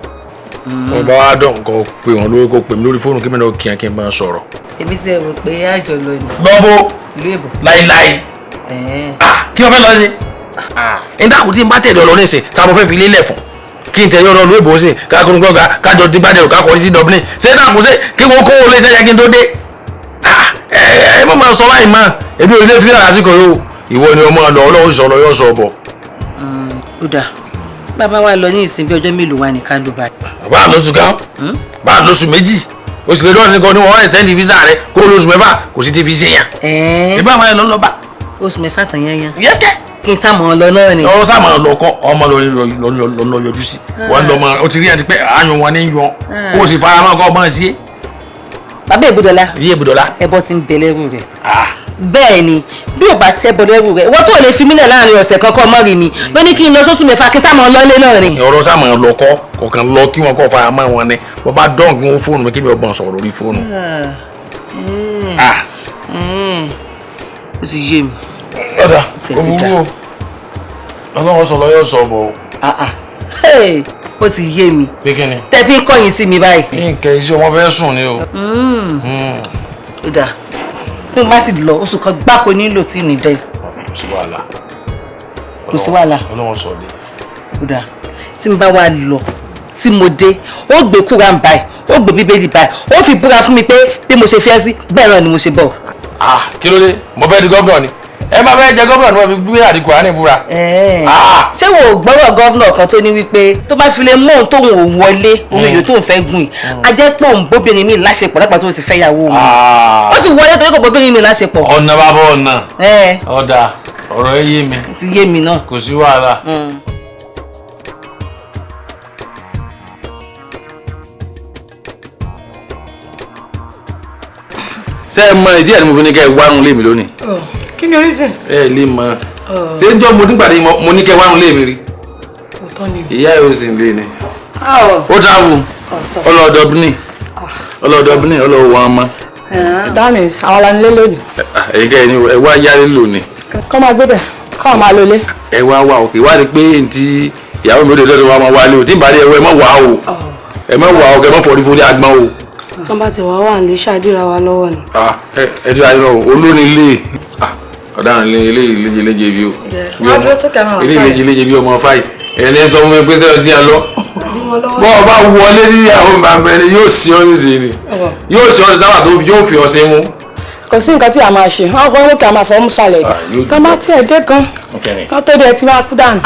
wọn bá wá dán nǹkan pé wọn lórí kó pè mí lórí fóònù kí mi náà kí n máa sọ̀rọ̀. èmi ti rò pé àjọ lọ ni. lọ́bọ̀ ìlú èbó. láíláí kí wọ́n fẹ́ lọ sí. ìdákùn tí n bá tẹ̀lé ọlọ́run ẹ̀sìn tá a mọ̀ fẹ́ fi lélẹ̀ fún kí n tẹ̀lé ọlọ́run èbó sí káàkiri gbọ́ngà kájọ tí bá dẹ̀rù kákọ̀ọ́ sí Dublin ṣé dákùn sí kí wọ́n kó wọlé sẹ́yà kí n tó dé. ẹ má máa sọ láì mọ́ èmi ò lè fi hàn àsìkò yìí o ìwọ ni ọmọ lọ ọlọ́run sọ lọ yọ sọ bọ̀. ó dáa bàbá wa lọ ní ìsìn bí ọjọ́ mélòó wà ní kálù báyìí. bá a lóṣù kan bá a lóṣù méjì o sì lè lọ́ọ̀ nìkan ní wọ́n extend visa rẹ kó lóṣù mẹ́fà kò sí ti fi ṣe yàn. ìbá àwọn ẹ̀ lọ́ lọ́ba. oṣù mẹ́fà tán yẹn yẹn. yes kẹ́. kí n sàmọ̀ lọ náà ni. ọ sàmọ̀ lọ kọ́ ọmọ lọ yọjú sí wọn lọ mọ o ti rí àti pé àyàn wọn ní yan o sì fara mọ́ kọ́ ọmọ sí. bàbá Èbúdọ́lá. ìyá Èbúdọ́lá. ẹbọ ti ń bẹ lẹ́rù rẹ̀. bẹ́ẹ̀ ni bí ò bá ṣẹ́bọ lẹ́rù rẹ̀ wọ́n tó lè fi mílẹ̀ láàrin ọ̀sẹ̀ kankan mọ́rin mi ló ní kí n lọ sóṣù mẹ́fà kí sàmọ̀ lọ́lé náà ni. ọ̀rọ̀ sàmọ̀ lọ kọ́ kọ̀ọ̀kan lọ kí wọn kọ́ fara mọ́ wọn ni wọ́n bá dọ́ọ̀gì wọn fóònù mi kí mi ò bọ̀ sọ̀rọ̀ lórí fóònù. ó sì yé mi. ọ̀dà òwúrò ọlọ́run sọ lọ́yọ̀ sọ bọ̀. ó ti yé mi. pé kí ni. tẹ fi ń kọ̀yìn sí mi báyìí. nǹkan iṣẹ́ wọn fẹ́ sùn ni o. ó dáa bí mo bá sì lọ oṣù kan gbáko nílò tí mi dẹ. kò sí wàhálà. kò sí wàhálà. ọlọ́run sọ dé. ó dáa tí n bá wá lọ tí mo dé ó gbé kúra ń báyìí ó gbé bíbélì báyìí ó fi búra fún mi pé bí mo ṣe fẹ́ sí bẹ́ẹ̀ náà ni mo ṣe bọ̀. kí ló dé mo fẹ́ di gọ́vnọ̀ ni ẹ máa fẹ́ jẹ gọ́vnọ̀ ni wọ́n fi gbé àdìkù àánì búra. ṣé wo gbọ́rọ̀ gọ́vnọ̀ kan tó ní wípé tó bá fi lè mú òun tóun ò wọlé omi yòó tóun fẹ́ gùn yìí a jẹ́ pọ̀ ń bóbìnrin mi láṣepọ̀ lápá tó ti fẹ́ yàwó òun ó sì wọlé torí kò bóbìnrin mi láṣepọ̀. ọ̀nà bàbá ọ̀nà ọ̀dà ọ̀rọ̀ ẹ yé mi. ti yé mi náà. kò sí wàhálà. ṣé ẹ mọ ìdí ẹ̀ ni mo fi ní kẹ́ ẹ wárun lé mi lónìí. kí ni reason. ẹ lè mọ ṣé ń jọ mo nígbà tí mo ní kẹ́ ẹ wárun lé mi rí. ìyá yóò sì ń lé ni. ó travel ọlọ́ọ̀dọ́bìnrin ọlọ́ọ̀wọ́ ọmọ. that means àwọn alanilé lónìí. èyí kẹ́ ẹ wá yálé lónìí. kọ́ máa gbé bẹ̀ kọ́ máa lọ lé. ẹ wá wá òkè wá rí pé ntí ìyàwó mi ò dé lọ́dọ̀ wa máa wálé o tí ìbàdí ẹ má wà o ẹ má wà o kẹ má fọrí fúnlé agbọ́n o. tó bá ti wá wà ní ṣáàdìrà wa lọ́wọ́ ni. ẹ ti ayọ̀ olórin ilé ọ̀daràn ilé ìléje bí o ilé ìléje bí ọmọ fáì ẹni sọ fún mi pé sẹ́yìn tí a lọ bọ́ ọ bá wọlé ní àwọn bàbá ẹni yóò sí ọ́ níṣẹ́ ni yóò sí ọ́ ní tábà tó yóò fi ọ̀sẹ̀ mú. kò sí nǹkan tí a máa ṣe wọn kọ́ lókè a máa fọ́ mú sálẹ̀ tó bá tiẹ̀ dé gan kan tó dé tí máa kú dànù.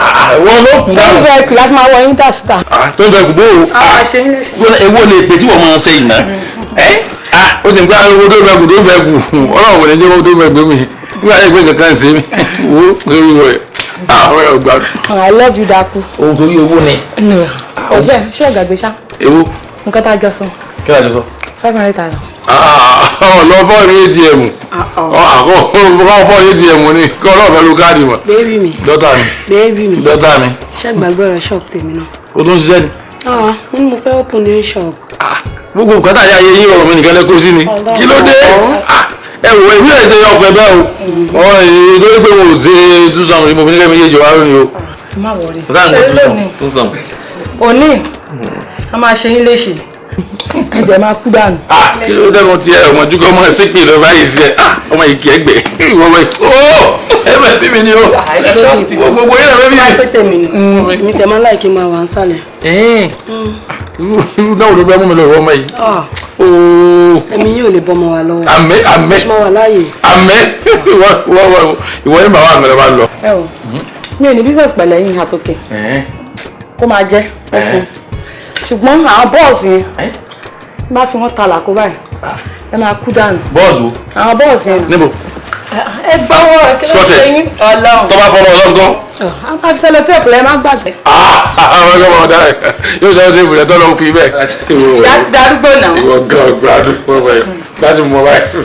wọn ló kú dànù. tó ń fẹ́ kù láti máa wọ yín dàsítà. tó ń fẹ́ kù bó o ewo lè pè tí wọ́n máa ṣe ìná ó sì ń gbé ariwo tó fẹ́ kù ọlọ́run kò ní jẹ́ owó tó fẹ́ gbé mi nígbà yẹn gbé kankan ṣe mi wo ewu rẹ̀ àwọn ẹ̀ gbádùn. I love you dákú. ohun torí owó ni. ọ̀fẹ́ ṣé ìgbàgbé ṣá. ewu. nǹkan tá a jọ sọ. kí a jọ sọ. 500,000. lọ fọ́ ní ATM àkọ́ fọ́ yé tiẹ̀ mú ni kọ́ ọlọ́ọ̀fẹ́ lu káàdì mọ̀. bébí mi. dọ́tà mi. ṣé gbàgbé ọ̀rọ̀ shop tèmi náà. o tún ṣiṣẹ́ ni. mo ní mo fẹ́ open new shop. gbogbo nǹkan tá a yá ayé yín ọ̀rọ̀ mi nìkan lẹ́kọ̀ọ́ sí ni kí ló dé ẹ wò èmi náà ṣe ọpẹ bẹ́ẹ̀ o lórí pé mo ṣe túnṣàn tí mo fi nílẹ̀ méjèèjì wá lónìí o. má wọrí ṣe túnṣàn. òní a máa ṣe yín léṣe ẹ̀jẹ̀ máa kú dànù. kí ló dé mo tiẹ̀ ọmọ jùlọ ọmọ ṣépè lọ báyìí sí ẹ ọmọ ìkí ẹgbẹ́ ìwọ ọmọ ìkí ẹ bẹ bí mi ni o gbogbo yẹn lọ bí mi. máa pété mi ni mi tẹ máa láì kí n máa wà ń sálẹ̀. irú náà ló fẹ́ mú mi lọ ọmọ yìí. ẹ̀mí yóò lè bọ́ ọmọ wa lọ́wọ́. àmẹ́ ṣé máa wà láàyè. àmẹ́ ìwọ ní bàbá mi lọ bá lọ. ẹ o mi ò ní business pẹ̀lẹ́ yín àtòkè kó máa jẹ́ ó fún ṣùgbọ́n àwọn bọ́ọ̀sì yẹn má fi wọ́n ta làkó báyìí ẹ máa kú dànù. bọ́ọ̀sì o. àwọn bọ́ọ̀sì yẹn. níbo. ẹ gbọ́wọ́ ẹ kí ló ṣe yín. ọlọ́run. tó bá fọmọ ọlọ́run gan. a máa fi sẹ́lẹ̀ tí ọ̀pẹ̀lẹ̀ má gbàgbé. àwọn ọmọ ọ̀dà rẹ̀ yóò sọ ọ́ tẹ́bùrẹ̀ tó lọ́n fi bẹ́ẹ̀. ìyá ti darúgbó náà. ìwọ gan gbádùn fún ọmọ yìí láti mú ọ báyìí.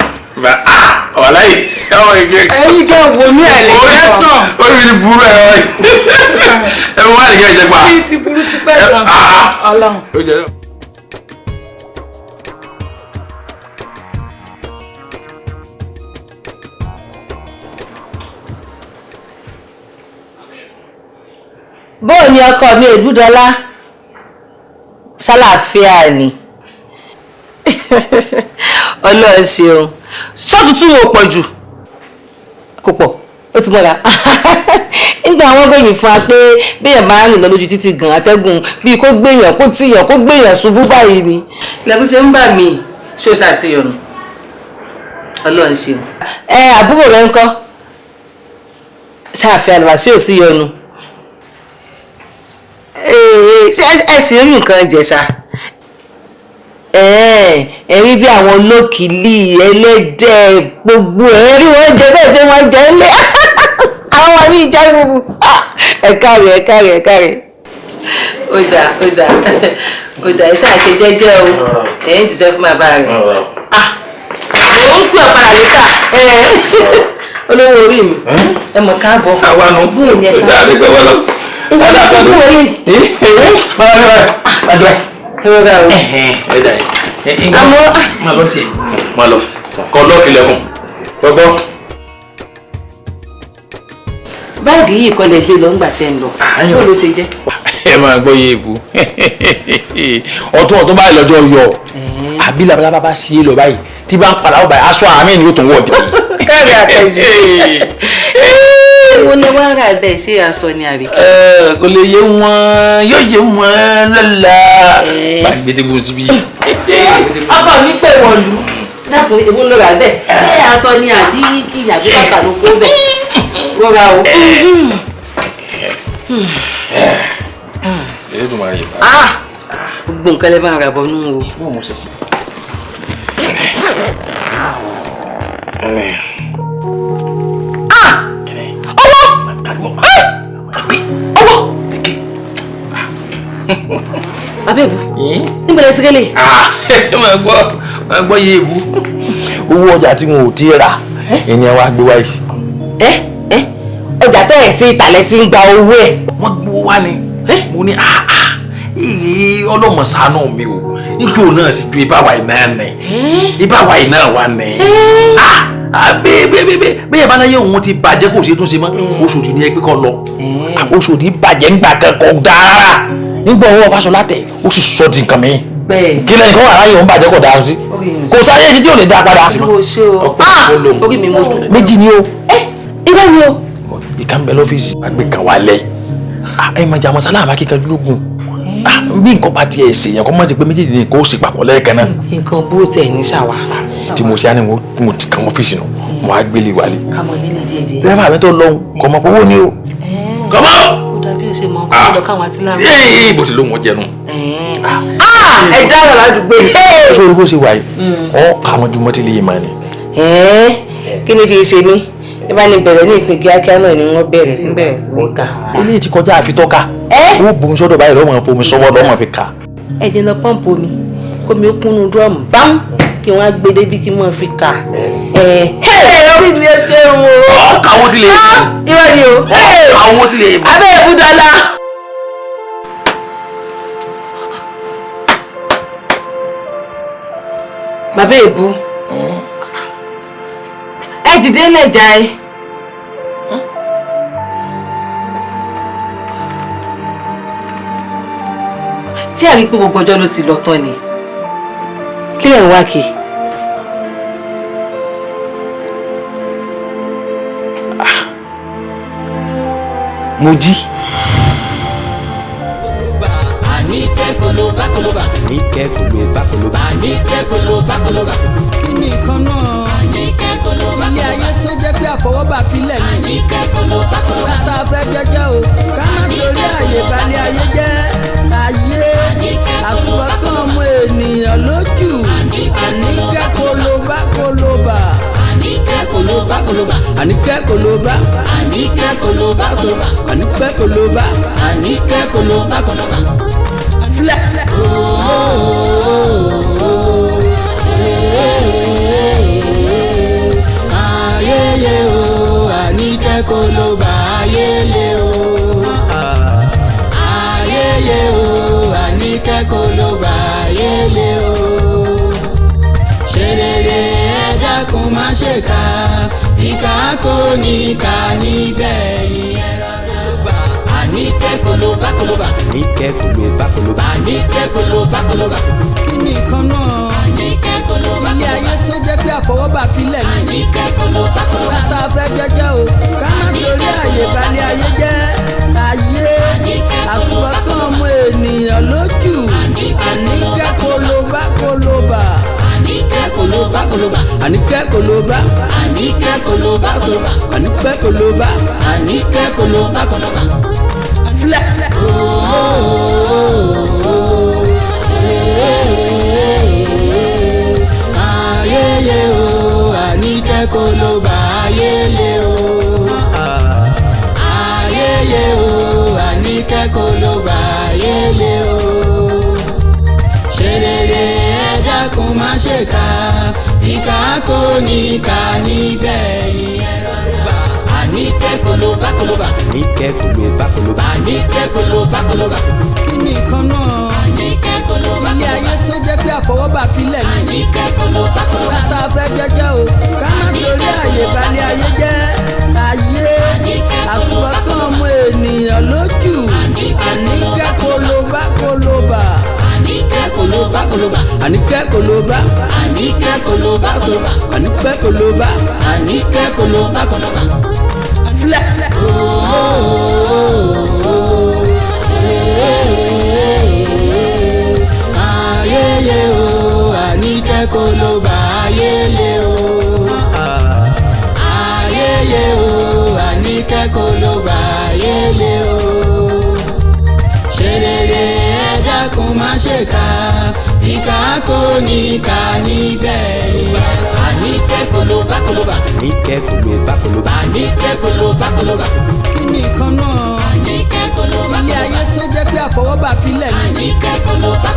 ọ̀láyé ẹ̀wọ̀n ìgbé. ẹ̀yin gan wo ní ẹ̀ lè jẹ́ tán. ó yìí ti burú ẹ̀ wọ́n yìí. ẹ mú wá nìkan ìjẹpa. ó yìí ti burú ti pẹ́ gan. ọlọ́run. bóò ni ọkọ mi Èdúdọlá ṣàlàáfíà ni Ọlọ́run ṣeun ṣọ́ọ̀tútù wò pọ̀ jù kò pọ̀ ó ti mọ́ra nígbà àwọn gbẹ̀yìn fún wa pé béèyàn bá rìn lọ lójú títí gan atẹ́gùn bíi kó gbèyàn kó tíyàn kó gbèyàn ṣubú báyìí ni lẹ́kùn ṣe ń bà mí ṣó ṣàṣeyọ̀nù Ọlọ́run ṣeun. àbúrò rẹ ń kọ́ ṣáàfin àlùbáṣí ò sí yọnu ẹ sì rí nǹkan jẹ̀ṣà rí bí àwọn olókìlì ẹlẹ́dẹ̀ gbogbo ẹ̀ rí wọ́n jẹ bẹ́ẹ̀ ṣe wọ́n jẹ ńlẹ̀ àwọn ní ìjà gbogbo ẹ káre ó dà ẹ ṣáà ṣe jẹ́jẹ́ o ẹ̀yìn ti sọ fún bàbá rẹ̀ ó ń pè ọ̀padà níta olówó orí mi ẹ mọ̀ káàbọ̀ àwa nù bóyá ní ẹ̀ka má lọ kọ lọ́ọ̀kì lẹ́kùn gbọ́gbọ́. báàgì yìí kọlẹ̀ gbé lọ ńgbà tẹ́ ń lọ bó ló ṣe jẹ́. ẹ máa gbọ́ yé ebu ọtún báyìí lọ́jọ́ yọ àbí labalábá bá sí lọ báyìí tí bá ń padà ó báyìí aṣọ àmì ni ó tún wọ̀ dé. káàrí àtẹ̀jì wo ni wàá rà bẹ́ẹ̀ ṣé aṣọ ni àbí. kò lè yé wọn yóò yé wọn lọ́la bá ń gbé bó síbí. ọkọ mi pè wọ́n lù dákun èwo ló rà bẹ́ẹ̀ ṣé aṣọ ni àbí kí àbí bàtà ló kó bẹ́ẹ̀ rọra o. gbogbo nǹkan lè bá ara bọ̀ nínú o. abẹ́bù níbo lẹ sígẹ́lẹ̀. máa gbọ́ yé ebu owó ọjà tí wọn ò tí ì rà ènìyàn wa gbé wáyé. ọjà tẹ́ ẹ̀ sí ìtàlẹ̀ sí ń gba owó ẹ̀. wọ́n gbowó wá ni mo ní ọlọ́mọ ṣàánú mi o nítorí náà sì ju ibà wáyé náà nẹ ibà wáyé náà wà nẹ bẹ́ẹ̀ bá náà yẹ òun ti bàjẹ́ kò sí tún ṣe mọ́ Oṣòdì ni ẹ pé kọ́ lọ Oṣòdì bàjẹ́ ńgbà kankan dáa nígbà owó Fáṣọlá tẹ ó sì sọ di nǹkan mi kí lẹ́yìn kan wà láyé òun bàjẹ́ kò dáa sí kò sáyé ní tí ò lè dá padà. orí mi mo dùn. méjì ni o. irọ́ ni o. ìka ń bẹ lọ́fíìsì àgbẹ̀ kan wà lẹ́yìn ẹ máa jẹ àwọn sáláàmà kíkan lógun bí nǹkan bá tiẹ̀ ṣe yẹn kó má ti pé méjèèjì ní nǹkan ó sì papọ̀ lẹ́ẹ̀kan náà. nǹkan bó tẹ̀ ní ṣàwà. tí mo ṣe á ní mo ti kàn ọ́fíìsì nù mo á gbélé wálé. dẹ́rẹ́bà mi tó lọ́hùn kọ́ mọ́ owó ni o. kọ́mọ́. ó dàbí ó ṣe mọ ọkọ lọ káwọn àti láàmú. yéé bó ti lóhùn ọ jẹnu. ẹ dára ládùúgbò yìí. sórí bó ṣe wà yìí ọ kà wọn ju mọ́tìlì yìí máa ní. kí ni fi ṣe mí ẹ bá ní bẹ̀rẹ̀ ní ìsìn kíákíá náà ni wọ́n bẹ̀rẹ̀ sí ní ká. eléyìí ti kọjá àfitọ́ka owó bomi sọ́dọ̀ báyìí lọ́mọ fomi sọ́wọ́ lọ́mọ fi kà. ẹ jẹ́ lọ pọ́ǹpù omi kómi ó kúnnú dúrọ́ọ̀mù báwọn kí wọ́n á gbé débi kí wọ́n fi kà. orí mi ẹ ṣeun o. káwọn ti lè yé. ìwọ ni o. káwọn ti lè yé. abẹ́ ìbúdọ́lá. bàbá èbú ẹ dìde lẹ́jà ẹ. ṣé ẹ rí i pé gbogbo ọjọ́ ló ti lọ tán ni kí lẹ̀ ń wá kí. mo jí. Anike koloba koloba. Anike koloba koloba. Anike koloba koloba. kí ni nǹkan náà. Anike koloba. ilé ayé tó jẹ́ pé àfọwọ́bà filẹ̀ ni. Anike koloba koloba. tá a fẹ́ jẹ́jẹ́ o ká má torí àyè balẹ̀ ayé jẹ́ ayé àtúbọ̀tán ọmọ ènìyàn lójú. Anike koloba koloba. Anike koloba koloba. Anike koloba. Anike koloba koloba. Anike koloba. Anike koloba koloba. Flẹ̀. Ayele o, Anike koloba ayele o. Ayele o, Anike koloba ayele o. Ṣe rere ẹ dákun má ṣe kà, ìkà kò ní ká nígbẹ̀yìn ẹ rọra. Anike koloba koloba. Anike koloba koloba. Anike koloba koloba. kí ni nǹkan náà. Anike koloba. ilé ayé tó jẹ́ pé àfọwọ́bà filẹ̀ ni. Anike koloba koloba. tá a fẹ́ jẹ́jẹ́ o ká má torí àyè balẹ̀ ayé jẹ́ ayé àtúbọ̀tán ọmọ ènìyàn lójú. Anike koloba koloba. Anike koloba koloba. Anike koloba. Anike koloba koloba. Anike koloba. Anike koloba koloba. Flẹ̀. Ayele o, Anike koloba ayele o. Ayele o, Anike koloba ayele o. Ṣe rere ẹ dákun má ṣe kà, ìkà kò ní ká nígbẹ̀yìn ẹ rọra. Anike koloba koloba. Anike koloba koloba. Anike koloba koloba. kí ni nǹkan náà. Anike koloba. ilé ayé tó jẹ́ pé àfọwọ́bà filẹ̀ ni. Anike koloba koloba. tá a fẹ́ jẹ́jẹ́ o ká má torí àyè balẹ̀ ayé jẹ́ ayé àtúbọ̀tán ọmọ ènìyàn lójú. Anike koloba koloba. Anike koloba koloba. Anike koloba. Anike koloba koloba. Anike koloba. Anike koloba koloba. Flẹ̀. Ayele o, Anike koloba ayele o. Ayele o, Anike koloba ayele o. Ṣe rere ẹ dákun má ṣe kà, ìkà kò ní ká nígbẹ̀yìn. Anike koloba koloba. Anike koloba koloba. Anike koloba koloba. kí ni nǹkan náà. Anike koloba. ilé ayé tó jẹ́ pé àfọwọ́bà filẹ̀ ni. Anike koloba.